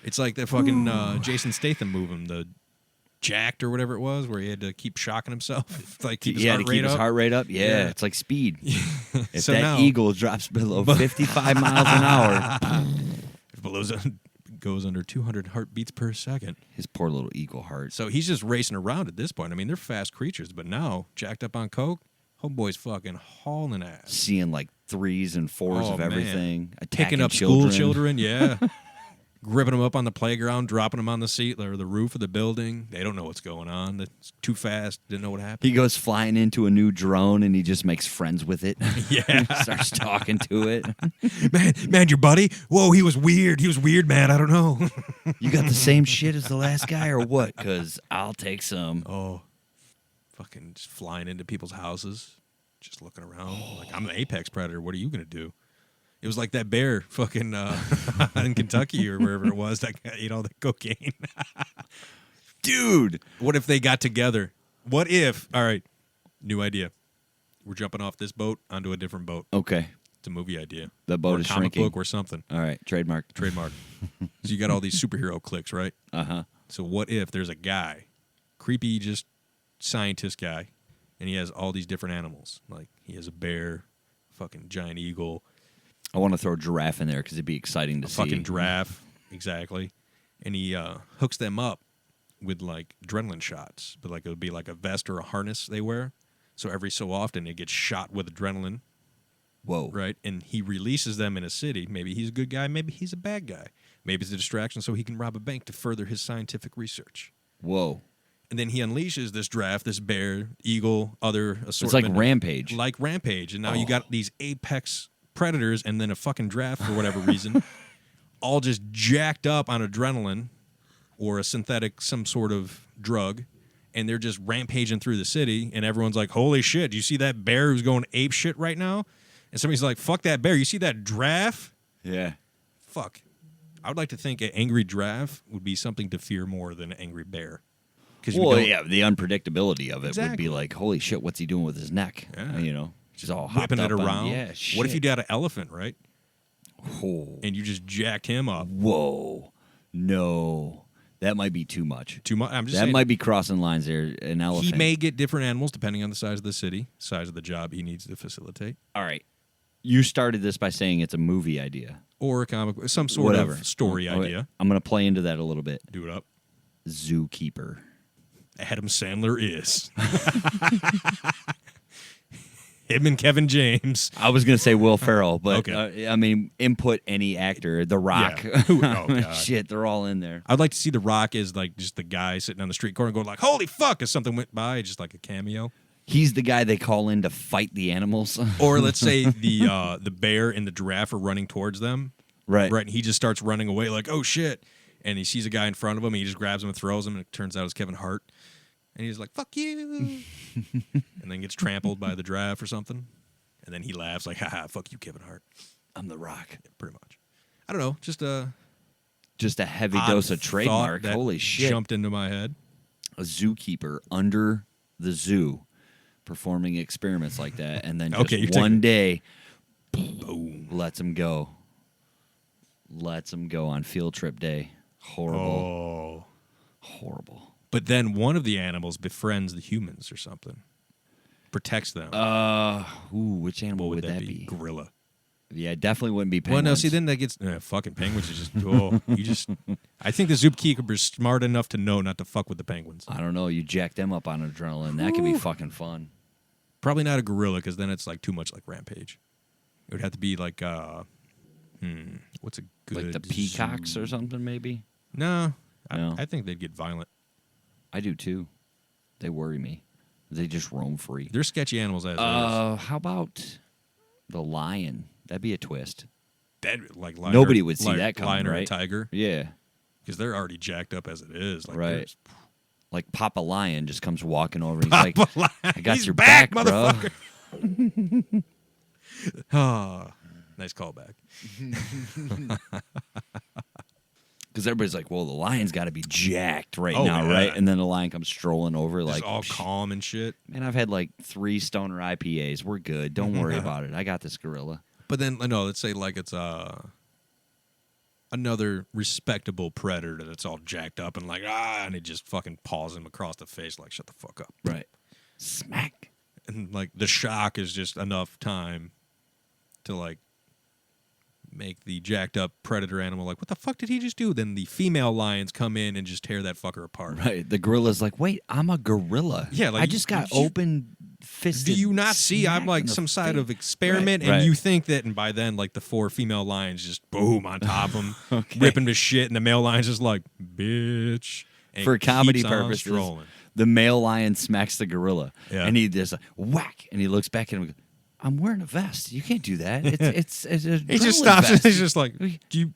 Speaker 1: it's like that fucking Jason Statham movie, the Jacked or whatever it was, where he had to keep shocking himself, like keep his heart
Speaker 2: to
Speaker 1: rate
Speaker 2: keep his
Speaker 1: up.
Speaker 2: heart rate up. Yeah,
Speaker 1: Yeah.
Speaker 2: it's like speed. If
Speaker 1: So
Speaker 2: that
Speaker 1: now-
Speaker 2: eagle drops below 55 miles an hour,
Speaker 1: Goes under 200 heartbeats per second.
Speaker 2: his poor little eagle heart.
Speaker 1: So he's just racing around at this point. I mean, they're fast creatures, but now jacked up on coke, homeboy's fucking hauling ass,
Speaker 2: Seeing like 3s and 4s
Speaker 1: Oh,
Speaker 2: of
Speaker 1: man.
Speaker 2: everything,
Speaker 1: picking
Speaker 2: attacking
Speaker 1: up school children, yeah, gripping them up on the playground, dropping them on the seat or the roof of the building. They don't know what's going on. It's too fast. Didn't know what happened.
Speaker 2: He goes flying into a new drone and he just makes friends with it.
Speaker 1: Yeah.
Speaker 2: Starts talking to it.
Speaker 1: man, your buddy? Whoa, he was weird. He was weird, man. I don't know.
Speaker 2: You got the same shit as the last guy or what? Because I'll take some.
Speaker 1: Oh, fucking just flying into people's houses, just looking around. Like, I'm the apex predator. What are you going to do? It was like that bear fucking in Kentucky or wherever it was that ate all the cocaine. Dude, what if they got together? What if, all right, new idea. We're jumping off this boat onto a different boat.
Speaker 2: Okay.
Speaker 1: It's a movie idea.
Speaker 2: The boat
Speaker 1: or
Speaker 2: is
Speaker 1: a comic
Speaker 2: shrinking.
Speaker 1: book or something.
Speaker 2: All right. Trademark.
Speaker 1: Trademark. So you got all these superhero cliques, right?
Speaker 2: Uh-huh.
Speaker 1: So what if there's a guy, creepy just scientist guy, and he has all these different animals. Like he has a bear, fucking giant eagle,
Speaker 2: I want to throw a giraffe in there because it'd be exciting to
Speaker 1: a
Speaker 2: see.
Speaker 1: fucking giraffe, exactly. And he hooks them up with like adrenaline shots, but like it would be like a vest or a harness they wear. So every so often it gets shot with adrenaline,
Speaker 2: Whoa.
Speaker 1: right? And he releases them in a city. Maybe he's a good guy, maybe he's a bad guy. Maybe it's a distraction so he can rob a bank to further his scientific research.
Speaker 2: Whoa.
Speaker 1: And then he unleashes this giraffe, this bear, eagle, other
Speaker 2: It's
Speaker 1: assortment.
Speaker 2: like Rampage.
Speaker 1: Like Rampage. And now you got these apex predators and then a fucking giraffe for whatever reason, all just jacked up on adrenaline or a synthetic, some sort of drug. And they're just rampaging through the city. And everyone's like, holy shit, do you see that bear who's going ape shit right now? And somebody's like, fuck that bear. You see that giraffe?
Speaker 2: Yeah.
Speaker 1: Fuck. I would like to think an angry giraffe would be something to fear more than an angry bear.
Speaker 2: Well, yeah, the unpredictability of it would
Speaker 1: Exactly.
Speaker 2: be like, holy shit, what's he doing with his neck?
Speaker 1: Yeah.
Speaker 2: You know, just all hopped
Speaker 1: Whipping
Speaker 2: up
Speaker 1: it
Speaker 2: on-
Speaker 1: around.
Speaker 2: yeah, shit.
Speaker 1: What if you got an elephant, right?
Speaker 2: Oh.
Speaker 1: And you just jacked him up.
Speaker 2: Whoa. No. That might be too much.
Speaker 1: Too much. I'm just
Speaker 2: That
Speaker 1: saying.
Speaker 2: might be crossing lines there. An elephant.
Speaker 1: He may get different animals depending on the size of the city, size of the job he needs to facilitate,
Speaker 2: All right. You started this by saying it's a movie idea.
Speaker 1: or a comic, some sort
Speaker 2: Whatever.
Speaker 1: of story
Speaker 2: Okay.
Speaker 1: idea.
Speaker 2: I'm going to play into that a little bit.
Speaker 1: Do it up.
Speaker 2: Zookeeper.
Speaker 1: Adam Sandler is him and Kevin James.
Speaker 2: I was going to say Will Ferrell, but
Speaker 1: Okay.
Speaker 2: I mean, input any actor. The Rock.
Speaker 1: Yeah. Oh, God.
Speaker 2: Shit, they're all in there.
Speaker 1: I'd like to see The Rock as like just the guy sitting on the street corner going like, "Holy fuck!" as something went by, just like a cameo.
Speaker 2: He's the guy they call in to fight the animals.
Speaker 1: Or let's say the bear and the giraffe are running towards them.
Speaker 2: Right.
Speaker 1: Right, and he just starts running away like, oh, shit. And he sees a guy in front of him, and he just grabs him and throws him, and it turns out it's Kevin Hart. And he's like, fuck you. And then gets trampled by the giraffe or something. And then he laughs like, haha, fuck you, Kevin Hart.
Speaker 2: I'm the Rock.
Speaker 1: Yeah, pretty much. I don't know, just a
Speaker 2: Just a heavy
Speaker 1: odd
Speaker 2: dose of
Speaker 1: thought
Speaker 2: trademark.
Speaker 1: that
Speaker 2: Holy shit.
Speaker 1: jumped into my head.
Speaker 2: A zookeeper under the zoo performing experiments like that. And then just
Speaker 1: Okay, you're
Speaker 2: one day
Speaker 1: Boom.
Speaker 2: lets him go. Lets him go on field trip day. Horrible.
Speaker 1: Oh.
Speaker 2: Horrible.
Speaker 1: But then one of the animals befriends the humans or something. protects them.
Speaker 2: Which animal
Speaker 1: what
Speaker 2: would that be?
Speaker 1: Gorilla.
Speaker 2: Yeah, it definitely wouldn't be
Speaker 1: Well,
Speaker 2: penguins.
Speaker 1: no, see, then that gets fucking penguins. Is just I think the zookeeper's smart enough to know not to fuck with the penguins.
Speaker 2: I don't know. You jack them up on adrenaline. That could be fucking fun.
Speaker 1: Probably not a gorilla because then it's like too much like Rampage. It would have to be like what's a good
Speaker 2: Like the peacocks or something, maybe?
Speaker 1: No,
Speaker 2: No.
Speaker 1: I think they'd get violent.
Speaker 2: I do too. They worry me. They just roam free.
Speaker 1: They're sketchy animals as is.
Speaker 2: How about the lion? That'd be a twist.
Speaker 1: That like lion
Speaker 2: Nobody
Speaker 1: or,
Speaker 2: would see
Speaker 1: like,
Speaker 2: that coming,
Speaker 1: lion or a
Speaker 2: right?
Speaker 1: tiger
Speaker 2: Yeah.
Speaker 1: because they're already jacked up as it is. Like,
Speaker 2: Right.
Speaker 1: there's-
Speaker 2: Like Poppa Lion just comes walking over and he's
Speaker 1: Papa
Speaker 2: like,
Speaker 1: Lion,
Speaker 2: I got
Speaker 1: he's
Speaker 2: your
Speaker 1: back,
Speaker 2: back,
Speaker 1: motherfucker. Ah, nice callback.
Speaker 2: Because everybody's like, well, the lion's got to be jacked right
Speaker 1: Oh,
Speaker 2: now,
Speaker 1: yeah.
Speaker 2: right? And then the lion comes strolling over
Speaker 1: Just
Speaker 2: like,
Speaker 1: all calm and shit.
Speaker 2: man, I've had like 3 stoner IPAs. We're good. Don't worry about it. I got this gorilla.
Speaker 1: But then, no, let's say like it's another respectable predator that's all jacked up and like, and it just fucking paws him across the face like, shut the fuck up.
Speaker 2: Right. Smack.
Speaker 1: And like the shock is just enough time to like make the jacked up predator animal like, what the fuck did he just do? Then the female lions come in and just tear that fucker apart.
Speaker 2: Right. The gorilla's like, wait, I'm a gorilla.
Speaker 1: Yeah, like,
Speaker 2: I just got
Speaker 1: you-
Speaker 2: open fisted.
Speaker 1: Do you not see I'm
Speaker 2: smack
Speaker 1: like
Speaker 2: in the
Speaker 1: some side
Speaker 2: face.
Speaker 1: of experiment?
Speaker 2: Right,
Speaker 1: And
Speaker 2: right.
Speaker 1: you think that, and by then, like the 4 female lions just boom on top of him,
Speaker 2: Okay.
Speaker 1: ripping to shit, and the male lion's just like, bitch. And
Speaker 2: For comedy
Speaker 1: keeps on
Speaker 2: purposes,
Speaker 1: strolling.
Speaker 2: the male lion smacks the gorilla.
Speaker 1: Yeah.
Speaker 2: And he just like, whack. And he looks back at him and goes, I'm wearing a vest. You can't do that. It's a
Speaker 1: He just
Speaker 2: adrenaline
Speaker 1: stops and
Speaker 2: vest.
Speaker 1: he's just like, do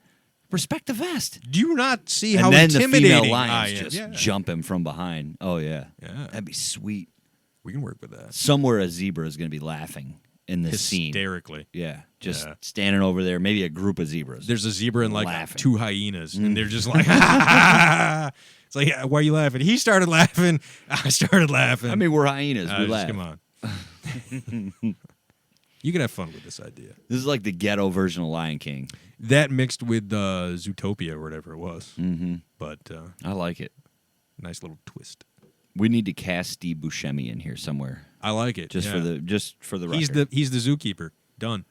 Speaker 2: Respect the vest.
Speaker 1: you not see
Speaker 2: And
Speaker 1: how
Speaker 2: then the
Speaker 1: intimidating
Speaker 2: female
Speaker 1: I
Speaker 2: lions
Speaker 1: am?
Speaker 2: just
Speaker 1: Yeah.
Speaker 2: jump him from behind. Oh, yeah.
Speaker 1: Yeah.
Speaker 2: That'd be sweet.
Speaker 1: We can work with that.
Speaker 2: Somewhere a zebra is going to be laughing in this scene.
Speaker 1: Hysterically.
Speaker 2: Yeah. Just
Speaker 1: Yeah.
Speaker 2: standing over there, maybe a group of zebras.
Speaker 1: There's a zebra and like
Speaker 2: Laughing.
Speaker 1: 2 hyenas, and they're just like, it's like, yeah, why are you laughing? He started laughing. I started laughing.
Speaker 2: I mean, we're hyenas. We
Speaker 1: Just
Speaker 2: laugh.
Speaker 1: come on. You could have fun with this idea.
Speaker 2: This is like the ghetto version of Lion King.
Speaker 1: That mixed with Zootopia or whatever it was.
Speaker 2: Mm-hmm.
Speaker 1: But
Speaker 2: I like it.
Speaker 1: nice little twist.
Speaker 2: We need to cast Steve Buscemi in here somewhere,
Speaker 1: I like it.
Speaker 2: just
Speaker 1: yeah.
Speaker 2: for the record.
Speaker 1: He's the zookeeper. Done.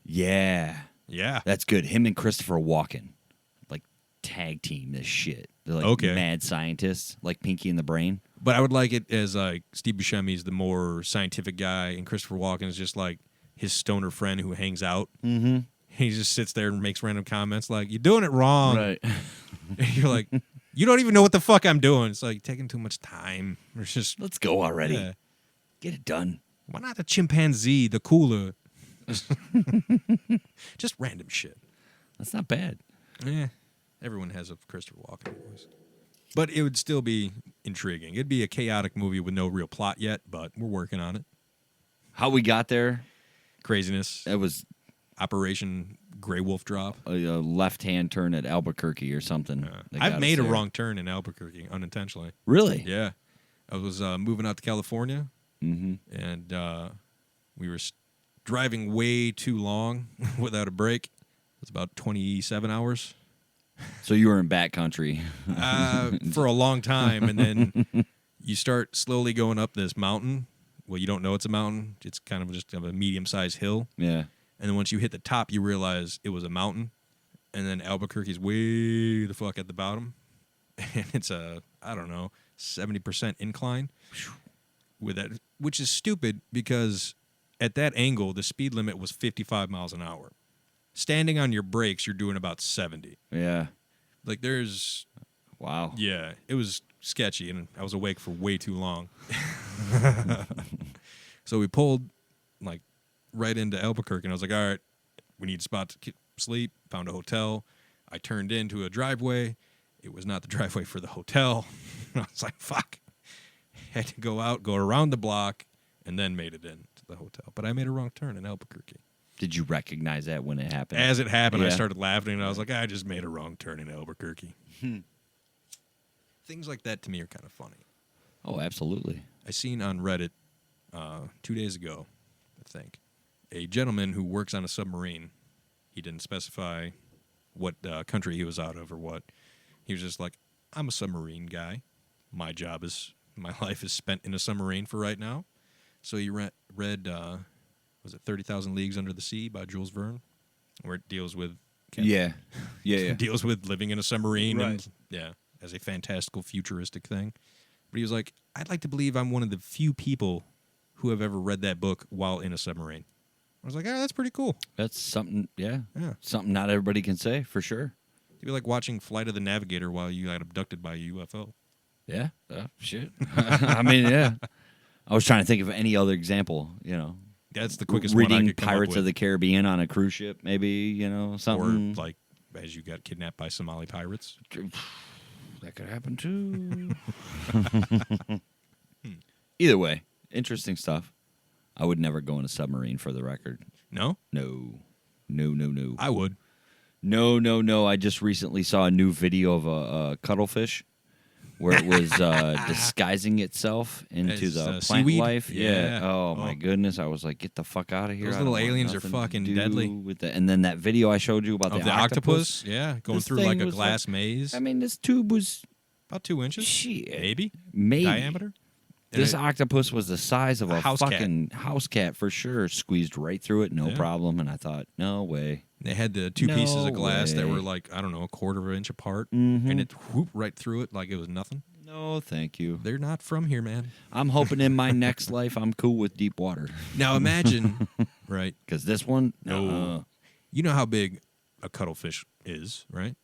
Speaker 2: Yeah,
Speaker 1: Yeah.
Speaker 2: that's good. Him and Christopher Walken, like tag team this shit. They're like
Speaker 1: Okay.
Speaker 2: mad scientists, like Pinky and the Brain.
Speaker 1: But I would like it as like Steve Buscemi's the more scientific guy, and Christopher Walken is just like his stoner friend who hangs out.
Speaker 2: Mm-hmm.
Speaker 1: He just sits there and makes random comments like, "You're doing it wrong."
Speaker 2: Right.
Speaker 1: And you're like, "You don't even know what the fuck I'm doing." It's like taking too much time. It's just
Speaker 2: Let's go already.
Speaker 1: yeah.
Speaker 2: Get it done.
Speaker 1: Why not a chimpanzee, the cooler? Just random shit.
Speaker 2: That's not bad.
Speaker 1: Yeah, everyone has a Christopher Walken voice. But it would still be intriguing. It'd be a chaotic movie with no real plot yet, but we're working on it.
Speaker 2: How we got there?
Speaker 1: Craziness.
Speaker 2: It was
Speaker 1: Operation Grey Wolf Drop.
Speaker 2: a left-hand turn at Albuquerque or something. that got
Speaker 1: I've
Speaker 2: us
Speaker 1: made a
Speaker 2: there.
Speaker 1: wrong turn in Albuquerque unintentionally.
Speaker 2: Really?
Speaker 1: Yeah. I was moving out to California,
Speaker 2: Mm-hmm.
Speaker 1: and we were driving way too long without a break. It was about 27 hours.
Speaker 2: So you were in backcountry.
Speaker 1: For a long time, and then you start slowly going up this mountain. Well, you don't know it's a mountain. It's kind of just a medium-sized hill.
Speaker 2: Yeah.
Speaker 1: And then once you hit the top, you realize it was a mountain. And then Albuquerque's way the fuck at the bottom. And it's a, 70% incline with that, which is stupid because at that angle, the speed limit was 55 miles an hour. Standing on your brakes, you're doing about 70.
Speaker 2: Yeah.
Speaker 1: Like there's...
Speaker 2: Wow.
Speaker 1: Yeah, it was sketchy, and I was awake for way too long. So we pulled, like, right into Albuquerque, and I was like, all right, we need a spot to sleep. Found a hotel. I turned into a driveway. It was not the driveway for the hotel. I was like, fuck. Had to go out, go around the block, and then made it into the hotel. But I made a wrong turn in Albuquerque.
Speaker 2: Did you recognize that when it happened?
Speaker 1: As it happened, I
Speaker 2: Yeah.
Speaker 1: started laughing, and I was like, I just made a wrong turn in Albuquerque. Things like that to me are kind of funny.
Speaker 2: Oh, absolutely.
Speaker 1: I seen on Reddit 2 days ago, I think, a gentleman who works on a submarine. He didn't specify what country he was out of or what. He was just like, I'm a submarine guy. My job is my life is spent in a submarine for right now. So you read was it 30,000 Leagues Under the Sea by Jules Verne, where it deals with
Speaker 2: Yeah.
Speaker 1: deals with living in a submarine
Speaker 2: Right.
Speaker 1: and as a fantastical futuristic thing. But he was like, I'd like to believe I'm one of the few people who have ever read that book while in a submarine. I was like, that's pretty cool.
Speaker 2: That's something,
Speaker 1: Yeah.
Speaker 2: something not everybody can say, for sure.
Speaker 1: It'd be like watching Flight of the Navigator while you got abducted by a UFO.
Speaker 2: Yeah, shit. I mean, yeah. I was trying to think of any other example,
Speaker 1: That's the quickest one I
Speaker 2: Reading
Speaker 1: could come
Speaker 2: Pirates
Speaker 1: up with.
Speaker 2: of the Caribbean on a cruise ship, maybe, something.
Speaker 1: Or like as you got kidnapped by Somali pirates.
Speaker 2: That could happen too. Either way, interesting stuff. I would never go in a submarine, for the record.
Speaker 1: No?
Speaker 2: No.
Speaker 1: I would.
Speaker 2: No. I just recently saw a new video of a cuttlefish where it was disguising itself into
Speaker 1: As,
Speaker 2: the plant
Speaker 1: seaweed?
Speaker 2: life.
Speaker 1: Yeah.
Speaker 2: Oh, my goodness. I was like, get the fuck out of here.
Speaker 1: Those
Speaker 2: I don't
Speaker 1: little
Speaker 2: want
Speaker 1: aliens are
Speaker 2: nothing to
Speaker 1: fucking
Speaker 2: do
Speaker 1: deadly.
Speaker 2: With that. And then that video I showed you about
Speaker 1: Of
Speaker 2: the octopus.
Speaker 1: Yeah, going
Speaker 2: This
Speaker 1: through
Speaker 2: thing
Speaker 1: like a
Speaker 2: was
Speaker 1: glass maze.
Speaker 2: I mean, this tube was
Speaker 1: About 2 inches.
Speaker 2: shit.
Speaker 1: Maybe.
Speaker 2: Maybe.
Speaker 1: Diameter. And
Speaker 2: This
Speaker 1: it-
Speaker 2: octopus was the size of a
Speaker 1: house cat.
Speaker 2: fucking house cat for sure. Squeezed right through it, no
Speaker 1: Yeah.
Speaker 2: problem. And I thought, no way.
Speaker 1: They had the two
Speaker 2: No
Speaker 1: pieces of glass that
Speaker 2: way.
Speaker 1: were like, I don't know, a quarter of an inch apart.
Speaker 2: Mhm.
Speaker 1: And it whooped right through it like it was nothing.
Speaker 2: No, thank you.
Speaker 1: They're not from here, man.
Speaker 2: I'm hoping in my next life I'm cool with deep water.
Speaker 1: Now imagine, right?
Speaker 2: Because this one,
Speaker 1: No. You know how big a cuttlefish is, right?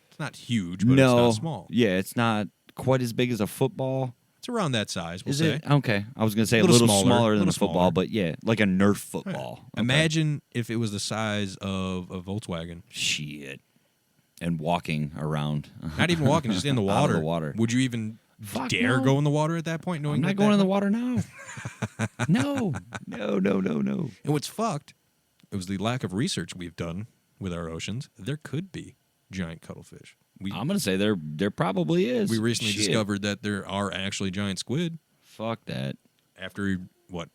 Speaker 1: It's not huge, but
Speaker 2: no.
Speaker 1: it's not small.
Speaker 2: Yeah, it's not quite as big as a football.
Speaker 1: It's around that size, we'll
Speaker 2: Is
Speaker 1: say.
Speaker 2: it? Okay. I was going to say a
Speaker 1: Little
Speaker 2: little
Speaker 1: smaller,
Speaker 2: smaller than
Speaker 1: little
Speaker 2: a football,
Speaker 1: smaller.
Speaker 2: but yeah, like a Nerf
Speaker 1: Right.
Speaker 2: football. Okay.
Speaker 1: Imagine if it was the size of a Volkswagen.
Speaker 2: Shit. And walking around.
Speaker 1: Not even walking, just in the
Speaker 2: Out of
Speaker 1: water.
Speaker 2: the water.
Speaker 1: Would you even
Speaker 2: Fuck
Speaker 1: dare
Speaker 2: no.
Speaker 1: go in the water at that point? Knowing
Speaker 2: I'm not
Speaker 1: that
Speaker 2: going in the
Speaker 1: much?
Speaker 2: water now. No.
Speaker 1: And what's fucked, it was the lack of research we've done with our oceans. There could be giant cuttlefish.
Speaker 2: I'm going to say there probably is.
Speaker 1: We recently
Speaker 2: Shit.
Speaker 1: discovered that there are actually giant squid
Speaker 2: Fuck that.
Speaker 1: after, what,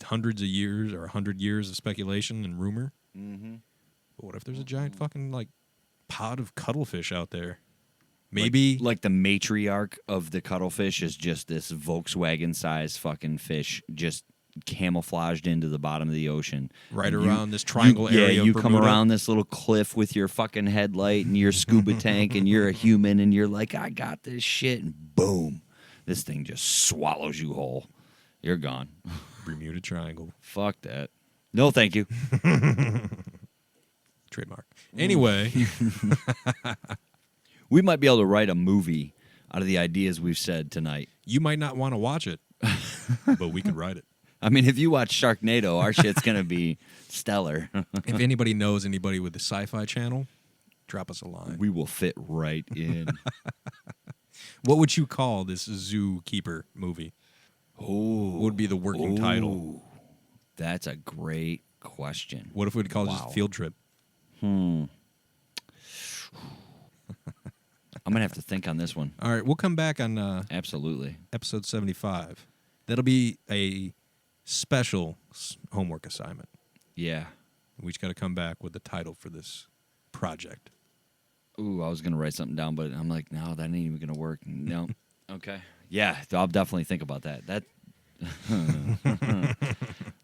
Speaker 1: hundreds of years or 100 years of speculation and rumor.
Speaker 2: Mm-hmm.
Speaker 1: But what if there's a giant fucking, like, pod of cuttlefish out there? Maybe.
Speaker 2: Like the matriarch of the cuttlefish is just this Volkswagen-sized fucking fish just camouflaged into the bottom of the ocean.
Speaker 1: right
Speaker 2: And
Speaker 1: around this triangle area
Speaker 2: Yeah,
Speaker 1: of
Speaker 2: you come
Speaker 1: Bermuda.
Speaker 2: around this little cliff with your fucking headlight and your scuba tank and you're a human and you're like, I got this shit, and boom. This thing just swallows you whole. You're gone.
Speaker 1: Bermuda Triangle.
Speaker 2: Fuck that. No, thank you.
Speaker 1: Trademark. Anyway,
Speaker 2: We might be able to write a movie out of the ideas we've said tonight.
Speaker 1: you might not want to watch it, but we could write it.
Speaker 2: I mean, if you watch Sharknado, our shit's going to be stellar.
Speaker 1: If anybody knows anybody with the Sci-Fi Channel, drop us a line.
Speaker 2: We will fit right in.
Speaker 1: What would you call this zookeeper movie?
Speaker 2: Oh,
Speaker 1: What would be the working title?
Speaker 2: That's a great question.
Speaker 1: What if we'd call it
Speaker 2: Wow.
Speaker 1: just Field Trip?
Speaker 2: I'm going to have to think on this one.
Speaker 1: All right, we'll come back on
Speaker 2: Absolutely.
Speaker 1: episode 75. That'll be a special homework assignment.
Speaker 2: Yeah.
Speaker 1: We just got to come back with the title for this project.
Speaker 2: Ooh, I was going to write something down, but I'm like, no, that ain't even going to work. No. Okay. Yeah, I'll definitely think about that. That,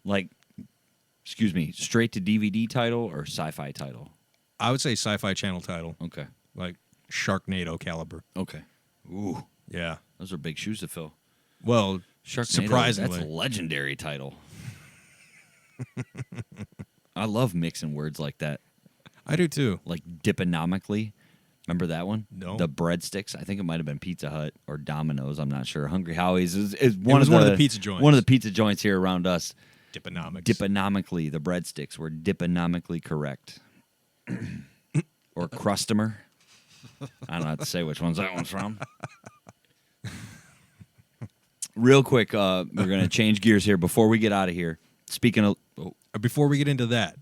Speaker 2: like, excuse me, straight to DVD title or sci-fi title?
Speaker 1: I would say Sci-Fi Channel title,
Speaker 2: Okay.
Speaker 1: like Sharknado caliber.
Speaker 2: Okay. Ooh,
Speaker 1: Yeah.
Speaker 2: those are big shoes to fill.
Speaker 1: Well,
Speaker 2: Sharknado,
Speaker 1: surprisingly.
Speaker 2: that's a legendary title. I love mixing words like that.
Speaker 1: I do too.
Speaker 2: Like diponomically. Remember that one?
Speaker 1: No.
Speaker 2: The breadsticks. I think it might have been Pizza Hut or Domino's. I'm not sure. Hungry Howie's is
Speaker 1: was one of the pizza joints.
Speaker 2: One of the pizza joints here around us.
Speaker 1: Diponomics.
Speaker 2: Diponomically, the breadsticks were diponomically correct. Or Crustomer. I don't know how to say which one's that one's from. Real quick, we're going to change gears here before we get out of here. Speaking of... Oh,
Speaker 1: Before we get into that,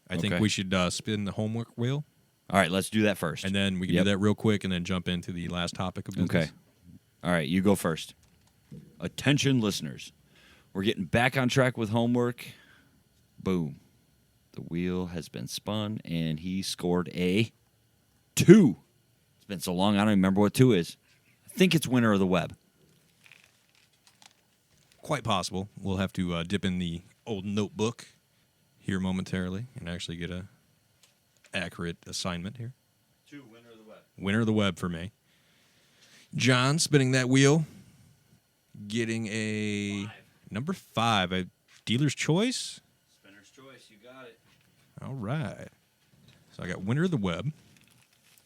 Speaker 1: I think
Speaker 2: Okay.
Speaker 1: we should spin the homework wheel,
Speaker 2: all right, let's do that first.
Speaker 1: and then we can
Speaker 2: Yep.
Speaker 1: do that real quick, and then jump into the last topic of business.
Speaker 2: Okay. All right, you go first. Attention, listeners. We're getting back on track with homework. Boom. The wheel has been spun, and he scored a 2. It's been so long, I don't even remember what 2 is. I think it's winner of the web.
Speaker 1: quite possible. We'll have to dip in the old notebook here momentarily and actually get a accurate assignment here.
Speaker 2: 2, winner of the web.
Speaker 1: Winner of the web for me. John spinning that wheel, getting a
Speaker 2: 5.
Speaker 1: number 5, a dealer's choice.
Speaker 2: Spinner's choice, you got it.
Speaker 1: All right. So I got winner of the web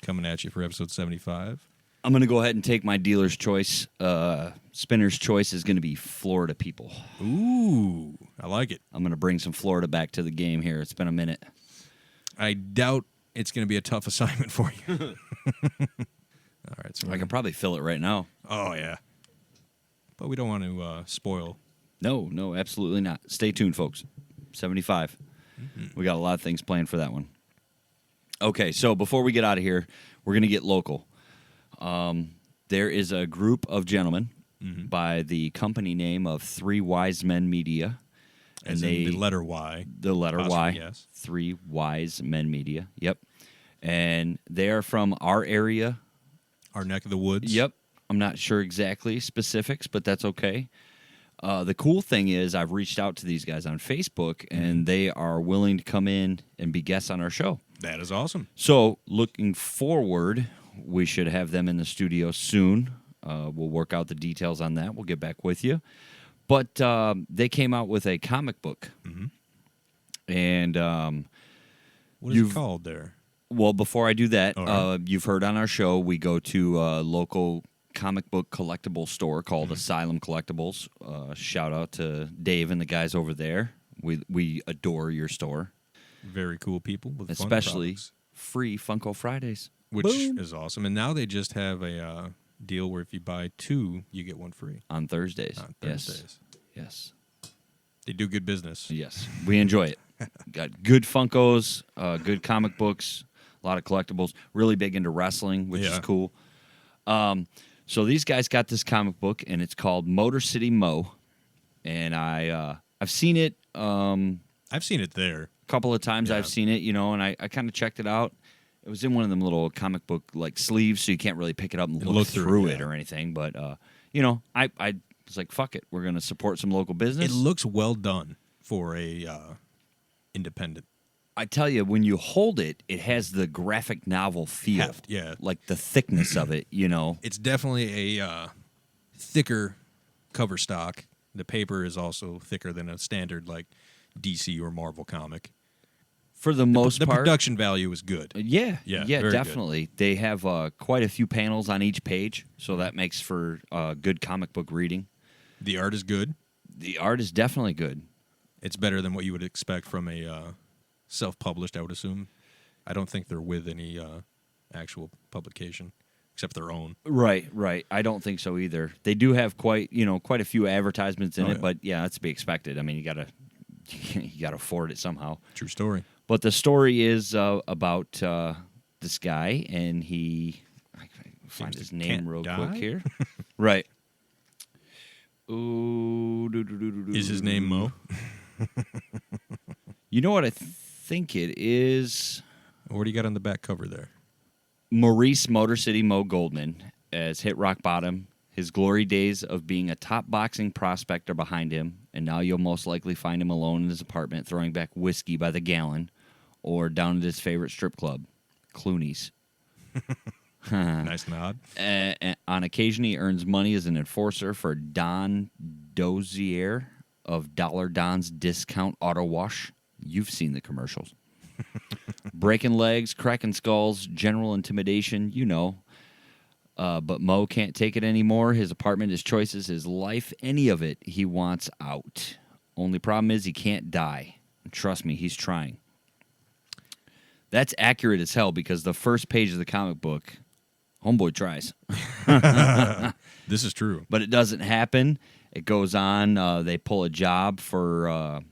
Speaker 1: coming at you for episode 75.
Speaker 2: I'm going to go ahead and take my dealer's choice. Spinner's choice is going to be Florida people.
Speaker 1: Ooh, I like it.
Speaker 2: I'm going to bring some Florida back to the game here. It's been a minute.
Speaker 1: I doubt it's going to be a tough assignment for you. All right. So
Speaker 2: I can probably fill it right now.
Speaker 1: Oh, yeah. But we don't want to spoil.
Speaker 2: No, absolutely not. Stay tuned, folks. 75. We got a lot of things planned for that one. Okay, so before we get out of here, we're going to get local. There is a group of gentlemen by the company name of 3 Wise Men Media.
Speaker 1: As in the letter Y.
Speaker 2: The letter
Speaker 1: Possibly,
Speaker 2: Y.
Speaker 1: yes.
Speaker 2: 3 Wise Men Media. Yep. And they are from our area.
Speaker 1: Our neck of the woods.
Speaker 2: Yep. I'm not sure exactly specifics, but that's okay. The cool thing is I've reached out to these guys on Facebook, and they are willing to come in and be guests on our show.
Speaker 1: That is awesome.
Speaker 2: So looking forward, we should have them in the studio soon. We'll work out the details on that. We'll get back with you. But they came out with a comic book. And
Speaker 1: What is it called there?
Speaker 2: well, before I do that,
Speaker 1: All right.
Speaker 2: you've heard on our show, we go to a local comic book collectible store called Asylum Collectibles. Shout out to Dave and the guys over there. We adore your store.
Speaker 1: Very cool people with fun
Speaker 2: Especially
Speaker 1: products,
Speaker 2: free Funko Fridays.
Speaker 1: which
Speaker 2: Boom.
Speaker 1: is awesome. And now they just have a deal where if you buy 2, you get 1 free
Speaker 2: On Thursdays.
Speaker 1: on Thursdays.
Speaker 2: Yes.
Speaker 1: They do good business.
Speaker 2: Yes. We enjoy it. Got good Funkos, good comic books, a lot of collectibles. Really big into wrestling, which is
Speaker 1: Yeah.
Speaker 2: cool. So these guys got this comic book, and it's called Motor City Mo. And I've seen it
Speaker 1: I've seen it there.
Speaker 2: a couple of times.
Speaker 1: Yeah.
Speaker 2: I've seen it, and I kind of checked it out. It was in one of them little comic book like sleeves, so you can't really pick it up and look through it
Speaker 1: yeah.
Speaker 2: or anything. But I was like, fuck it, we're gonna support some local business.
Speaker 1: It looks well done for a independent.
Speaker 2: I tell you, when you hold it, it has the graphic novel feel.
Speaker 1: Heft, yeah.
Speaker 2: Like the thickness of it,
Speaker 1: It's definitely a thicker cover stock. The paper is also thicker than a standard like DC or Marvel comic.
Speaker 2: For the most
Speaker 1: The
Speaker 2: part.
Speaker 1: production value is good.
Speaker 2: Yeah,
Speaker 1: Yeah, very good.
Speaker 2: definitely. They have quite a few panels on each page, so that makes for good comic book reading.
Speaker 1: The art is good.
Speaker 2: The art is definitely good.
Speaker 1: It's better than what you would expect from a self-published, I would assume. I don't think they're with any actual publication, except their own.
Speaker 2: Right. I don't think so either. They do have quite a few advertisements in
Speaker 1: Oh,
Speaker 2: it,
Speaker 1: yeah.
Speaker 2: but yeah, that's to be expected. I mean, you gotta afford it somehow.
Speaker 1: True story.
Speaker 2: But the story is about this guy, and I can find
Speaker 1: Seems
Speaker 2: his
Speaker 1: to
Speaker 2: name
Speaker 1: can't
Speaker 2: real
Speaker 1: die?
Speaker 2: quick here. Right. Ooh,
Speaker 1: Is his name Mo?
Speaker 2: You know what I think it is?
Speaker 1: What do you got on the back cover there?
Speaker 2: Maurice Motor City Mo Goldman has hit rock bottom. His glory days of being a top boxing prospect are behind him, and now you'll most likely find him alone in his apartment throwing back whiskey by the gallon or down at his favorite strip club, Clooney's.
Speaker 1: Nice nod.
Speaker 2: On occasion, he earns money as an enforcer for Don Dozier of Dollar Don's Discount Auto Wash. You've seen the commercials. Breaking legs, cracking skulls, general intimidation, But Mo can't take it anymore. His apartment, his choices, his life, any of it, he wants out. Only problem is he can't die. Trust me, he's trying. That's accurate as hell because the first page of the comic book, homeboy tries.
Speaker 1: This is true.
Speaker 2: But it doesn't happen. It goes on. They pull a job for,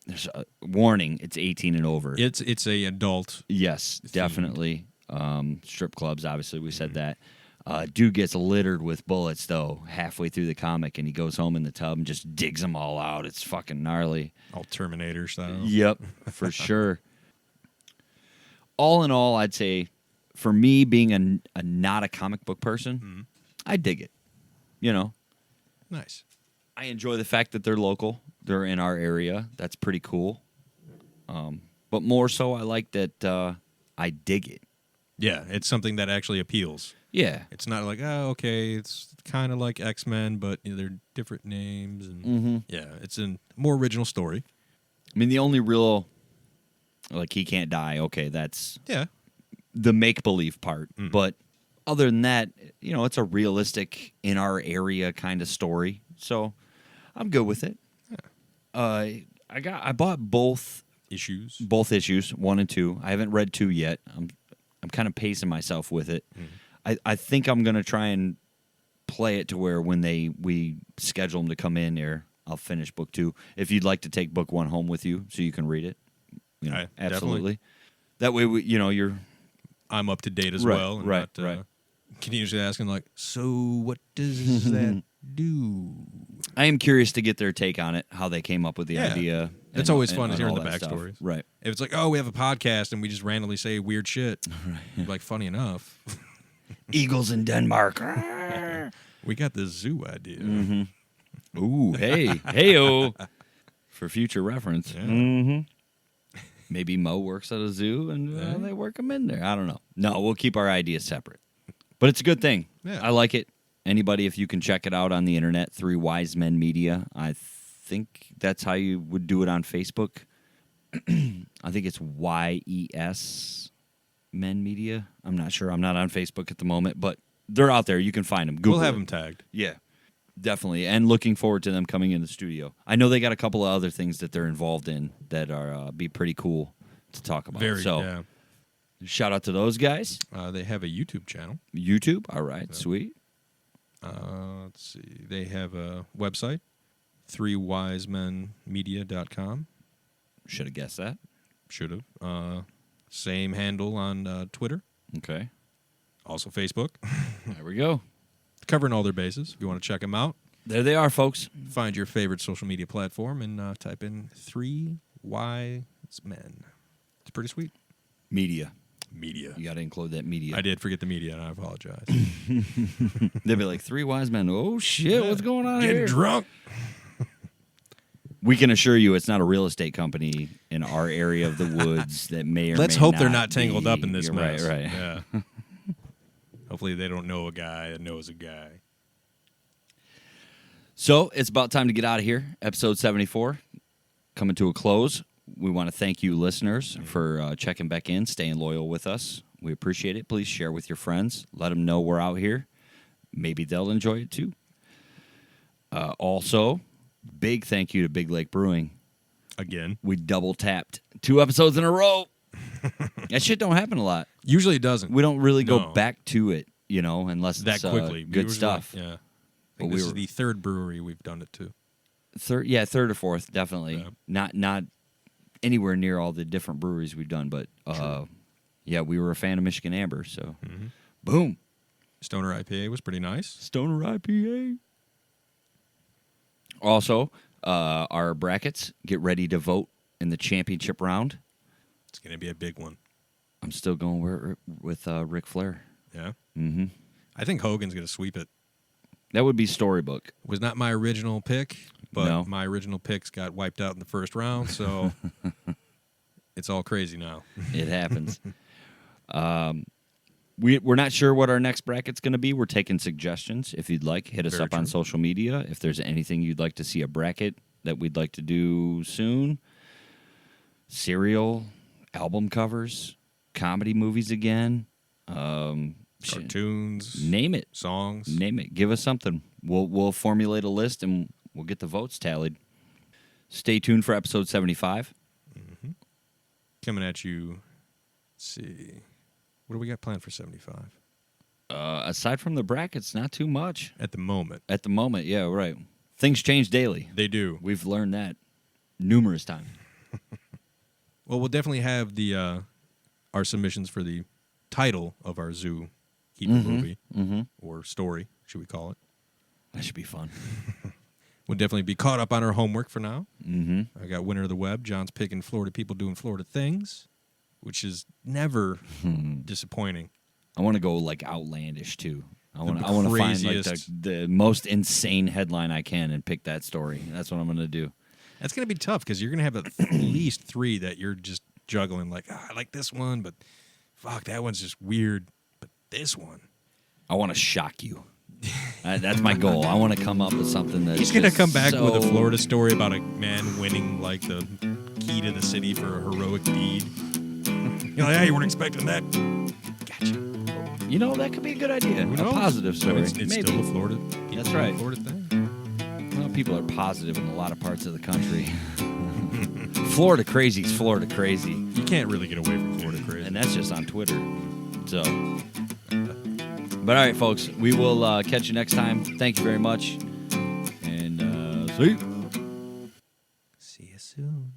Speaker 2: there's a warning, it's 18 and over.
Speaker 1: It's a adult.
Speaker 2: Yes, definitely. Strip clubs, obviously, we said that. Dude gets littered with bullets, though, halfway through the comic, and he goes home in the tub and just digs them all out. It's fucking gnarly.
Speaker 1: All Terminator style.
Speaker 2: Yep, for sure. All in all, I'd say, for me, being not a comic book person, I dig it.
Speaker 1: Nice.
Speaker 2: I enjoy the fact that they're local. They're in our area. That's pretty cool. But more so, I like that I dig it.
Speaker 1: Yeah, it's something that actually appeals.
Speaker 2: Yeah.
Speaker 1: It's not like, oh, okay, it's kind of like X-Men, but they're different names. And yeah, it's a more original story.
Speaker 2: I mean, the only real, like, he can't die. Okay, that's
Speaker 1: Yeah.
Speaker 2: the make-believe part. But other than that, you know, it's a realistic, in our area kind of story. So I'm good with it. Yeah. I bought both
Speaker 1: Issues.
Speaker 2: 1 and 2. I haven't read 2 yet. I'm kind of pacing myself with it. I think I'm gonna try and play it to where when we schedule them to come in here, I'll finish book 2. If you'd like to take book 1 home with you so you can read it, you know, absolutely. That way,
Speaker 1: I'm up to date as
Speaker 2: Right,
Speaker 1: well. And
Speaker 2: right.
Speaker 1: Continuously asking, like, so what does that do?
Speaker 2: I am curious to get their take on it, how they came up with the idea.
Speaker 1: It's
Speaker 2: and-
Speaker 1: always
Speaker 2: and-
Speaker 1: fun
Speaker 2: and
Speaker 1: hearing
Speaker 2: all
Speaker 1: the
Speaker 2: that stuff.
Speaker 1: backstories.
Speaker 2: Right.
Speaker 1: If it's like, oh, we have a podcast and we just randomly say weird shit, like, funny enough,
Speaker 2: Eagles in Denmark.
Speaker 1: we got this zoo idea.
Speaker 2: Ooh, hey-o. For future reference.
Speaker 1: Yeah.
Speaker 2: Maybe Mo works at a zoo and they work him in there. I don't know. No, we'll keep our ideas separate. But it's a good thing.
Speaker 1: Yeah.
Speaker 2: I like it. Anybody, if you can check it out on the internet, 3 Wise Men Media. I think that's how you would do it on Facebook. I think it's YES Men Media. I'm not sure. I'm not on Facebook at the moment, but they're out there. You can find them. Google
Speaker 1: We'll have
Speaker 2: it.
Speaker 1: them tagged.
Speaker 2: Yeah, definitely. And looking forward to them coming in the studio. I know they got a couple of other things that they're involved in that are be pretty cool to talk about.
Speaker 1: Yeah.
Speaker 2: Shout out to those guys.
Speaker 1: They have a YouTube channel.
Speaker 2: YouTube. All right, sweet.
Speaker 1: Let's see. They have a website, 3wisemenmedia.com.
Speaker 2: Should have guessed that.
Speaker 1: Should have. Same handle on Twitter.
Speaker 2: Okay.
Speaker 1: Also Facebook.
Speaker 2: There we go.
Speaker 1: Covering all their bases. If you want to check them out,
Speaker 2: There they are, folks.
Speaker 1: find your favorite social media platform and type in 3 Wise Men. It's pretty sweet.
Speaker 2: Media.
Speaker 1: Media.
Speaker 2: You got to include that media.
Speaker 1: I did forget the media, and I apologize.
Speaker 2: They'd be like, 3 Wise Men. Oh, shit. What's going on
Speaker 1: Getting
Speaker 2: here?
Speaker 1: drunk.
Speaker 2: We can assure you it's not a real estate company in our area of the woods that may or
Speaker 1: Let's
Speaker 2: may
Speaker 1: hope they're
Speaker 2: not
Speaker 1: not tangled
Speaker 2: be.
Speaker 1: up in this
Speaker 2: You're
Speaker 1: mess.
Speaker 2: Right.
Speaker 1: Yeah. Hopefully they don't know a guy that knows a guy.
Speaker 2: So it's about time to get out of here. Episode 74 coming to a close. We want to thank you, listeners, for checking back in, staying loyal with us. We appreciate it. Please share with your friends. Let them know we're out here. Maybe they'll enjoy it too. Also, big thank you to Big Lake Brewing.
Speaker 1: Again.
Speaker 2: We double tapped 2 episodes in a row. That shit don't happen a lot.
Speaker 1: Usually it doesn't.
Speaker 2: We don't really go
Speaker 1: No.
Speaker 2: back to it, you know, unless
Speaker 1: that
Speaker 2: it's
Speaker 1: quickly.
Speaker 2: good
Speaker 1: Usually,
Speaker 2: stuff.
Speaker 1: Yeah. I
Speaker 2: But
Speaker 1: think
Speaker 2: we
Speaker 1: this is
Speaker 2: were-
Speaker 1: the 3rd brewery we've done it to.
Speaker 2: Third or fourth, definitely.
Speaker 1: Yeah.
Speaker 2: Not anywhere near all the different breweries we've done, but yeah, we were a fan of Michigan Amber, so boom.
Speaker 1: Stoner IPA was pretty nice.
Speaker 2: Stoner IPA. Also, our brackets, get ready to vote in the championship round.
Speaker 1: It's going to be a big one.
Speaker 2: I'm still going with Ric Flair.
Speaker 1: Yeah.
Speaker 2: Mm-hmm.
Speaker 1: I think Hogan's going to sweep it.
Speaker 2: That would be Storybook.
Speaker 1: Was not my original pick, but
Speaker 2: No.
Speaker 1: my original picks got wiped out in the first round, so it's all crazy now.
Speaker 2: It happens. We're not sure what our next bracket's going to be. We're taking suggestions. If you'd like, hit us
Speaker 1: Very
Speaker 2: up on
Speaker 1: true.
Speaker 2: social media. If there's anything you'd like to see a bracket that we'd like to do soon, cereal, album covers, comedy movies again,
Speaker 1: Cartoons,
Speaker 2: name it.
Speaker 1: songs.
Speaker 2: Name it. Give us something. We'll formulate a list and we'll get the votes tallied. Stay tuned for episode 75.
Speaker 1: Coming at you. Let's see. What do we got planned for 75?
Speaker 2: Aside from the brackets, not too much.
Speaker 1: At the moment.
Speaker 2: At the moment, yeah, right. Things change daily.
Speaker 1: They do.
Speaker 2: We've learned that numerous times.
Speaker 1: Well, we'll definitely have the our submissions for the title of our Zoo Keeper movie or story, should we call it.
Speaker 2: That should be fun.
Speaker 1: We'll definitely be caught up on our homework for now.
Speaker 2: Mm-hmm.
Speaker 1: I got winner of the web. John's picking Florida people doing Florida things, which is never disappointing.
Speaker 2: I want to go like outlandish too. I want to find like the most insane headline I can and pick that story. That's what I'm going to do.
Speaker 1: That's going to be tough because you're going to have at least 3 that you're just juggling. Like, I like this one, but fuck, that one's just weird. But this one,
Speaker 2: I want to shock you. That's my goal. I want to come up with something that
Speaker 1: he's going to come back with a Florida story about a man winning like the key to the city for a heroic deed. You're like, you weren't expecting that. Gotcha.
Speaker 2: You know, that could be a good idea.
Speaker 1: Who
Speaker 2: A
Speaker 1: knows?
Speaker 2: positive story.
Speaker 1: It's
Speaker 2: Maybe.
Speaker 1: still a Florida.
Speaker 2: That's right.
Speaker 1: Florida thing.
Speaker 2: Well, people are positive in a lot of parts of the country. Florida crazy is Florida crazy.
Speaker 1: You can't really get away from Florida crazy.
Speaker 2: And that's just on Twitter. So, but all right, folks, we will catch you next time. Thank you very much. And see you.
Speaker 1: See you soon.